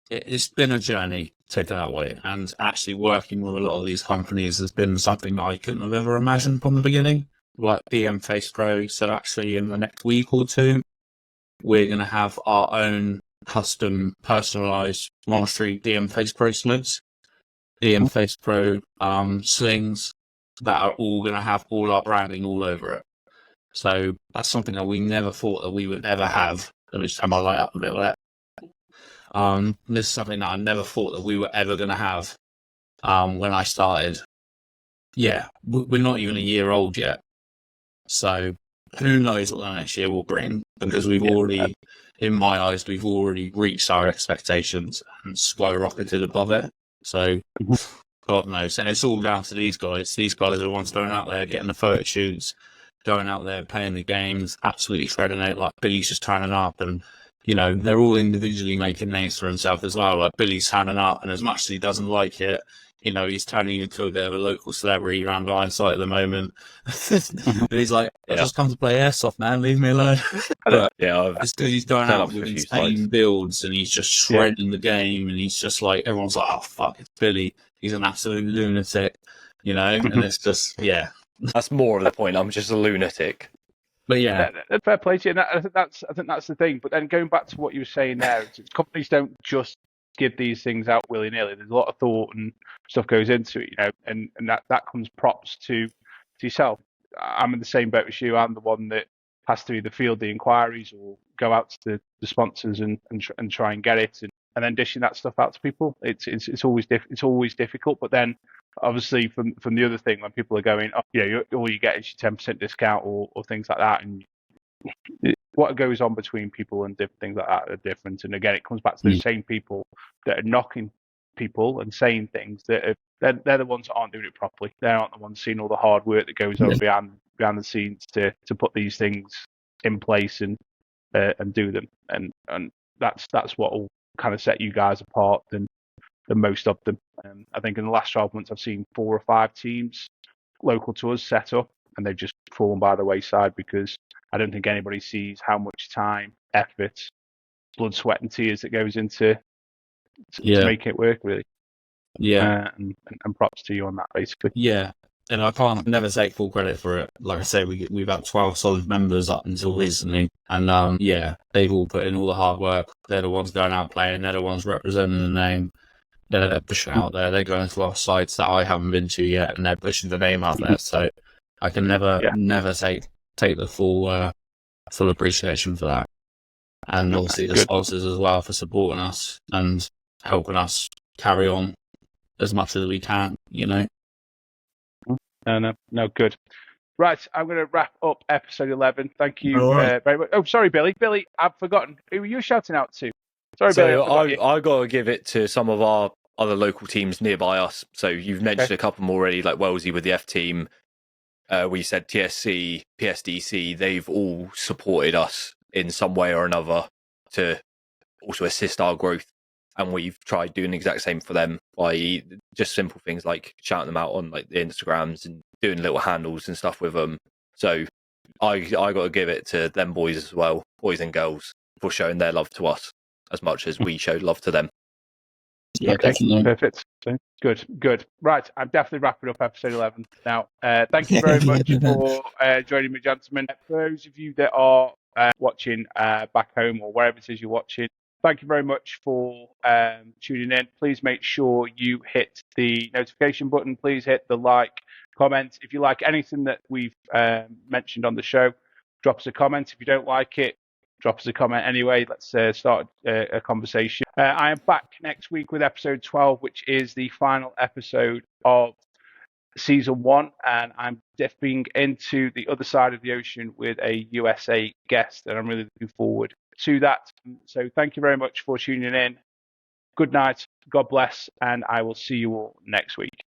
it's been a journey, take it that way. And actually working with a lot of these companies has been something that I couldn't have ever imagined from the beginning. Like BM Face Pro. So actually in the next week or two, we're going to have our own custom personalized Monastery DM Face Pro slings, DM Face Pro slings that are all going to have all our branding all over it. So that's something that we never thought that we would ever have. Let me just have my light up a bit with that. This is something that I never thought that we were ever going to have when I started. Yeah, we're not even a year old yet. So who knows what the next year will bring, because we've already, in my eyes, we've already reached our expectations and skyrocketed above it. So God knows. And it's all down to these guys. These guys are the ones going out there, getting the photo shoots, going out there, playing the games, absolutely shredding it. Like Billy's just turning up, and they're all individually making names for himself as well. Like Billy's turning up, and as much as he doesn't like it, he's turning into a bit of a local celebrity around Ironside at the moment. But he's like, I just come to play Airsoft, man, leave me alone. But it's because he's going out with insane builds, and he's just shredding the game, and he's just like, everyone's like, oh fuck, it's Billy. He's an absolute lunatic, and it's just, That's more of the point. I'm just a lunatic. But yeah, fair play to you. And I think that's the thing. But then going back to what you were saying there, companies don't just give these things out willy nilly. There's a lot of thought and stuff goes into it, and that comes props to yourself. I'm in the same boat as you. I'm the one that has to either field the inquiries or go out to the sponsors and try and get it, and then dishing that stuff out to people. It's always difficult. But then obviously from the other thing, when people are going, all you get is your 10% discount or things like that, and what goes on between people and different things like that are different. And again, it comes back to the same people that are knocking people and saying things that they're the ones that aren't doing it properly. They aren't the ones seeing all the hard work that goes on behind the scenes to put these things in place and do them. And that's what will kind of set you guys apart than most of them. I think in the last 12 months, I've seen 4 or 5 teams local to us set up, and they've just fallen by the wayside because I don't think anybody sees how much time, effort, blood, sweat, and tears that goes into to making it work, really. Yeah. And props to you on that, basically. Yeah. And I can't never take full credit for it. Like I say, we've had 12 solid members up until recently. And they've all put in all the hard work. They're the ones going out playing. They're the ones representing the name. They're pushing out there. They're going to our sites that I haven't been to yet, and they're pushing the name out there. So I can never take the full appreciation for that. And obviously the sponsors as well for supporting us and helping us carry on as much as we can, No, good. Right, I'm going to wrap up episode 11. Thank you very much. Oh, sorry, Billy. Billy, I've forgotten. Who were you shouting out to? Sorry, so Billy. I got to give it to some of our other local teams nearby us. So you've mentioned a couple more already, like Wellesley with the F team. We said TSC, PSDC. They've all supported us in some way or another to also assist our growth. And we've tried doing the exact same for them by just simple things like shouting them out on like the Instagrams and doing little handles and stuff with them. So I got to give it to them boys as well, boys and girls, for showing their love to us as much as we showed love to them. Yeah, definitely. Perfect. Good. Right, I'm definitely wrapping up episode 11 now. Thank you very much for joining me, gentlemen. For those of you that are watching back home or wherever it is you're watching, thank you very much for tuning in. Please make sure you hit the notification button. Please hit the like, comment. If you like anything that we've mentioned on the show, drop us a comment. If you don't like it, drop us a comment anyway. Let's start a conversation. I am back next week with episode 12, which is the final episode of season 1, and I'm dipping into the other side of the ocean with a USA guest, and I'm really looking forward to that. So thank you very much for tuning in. Good night, God bless, and I will see you all next week.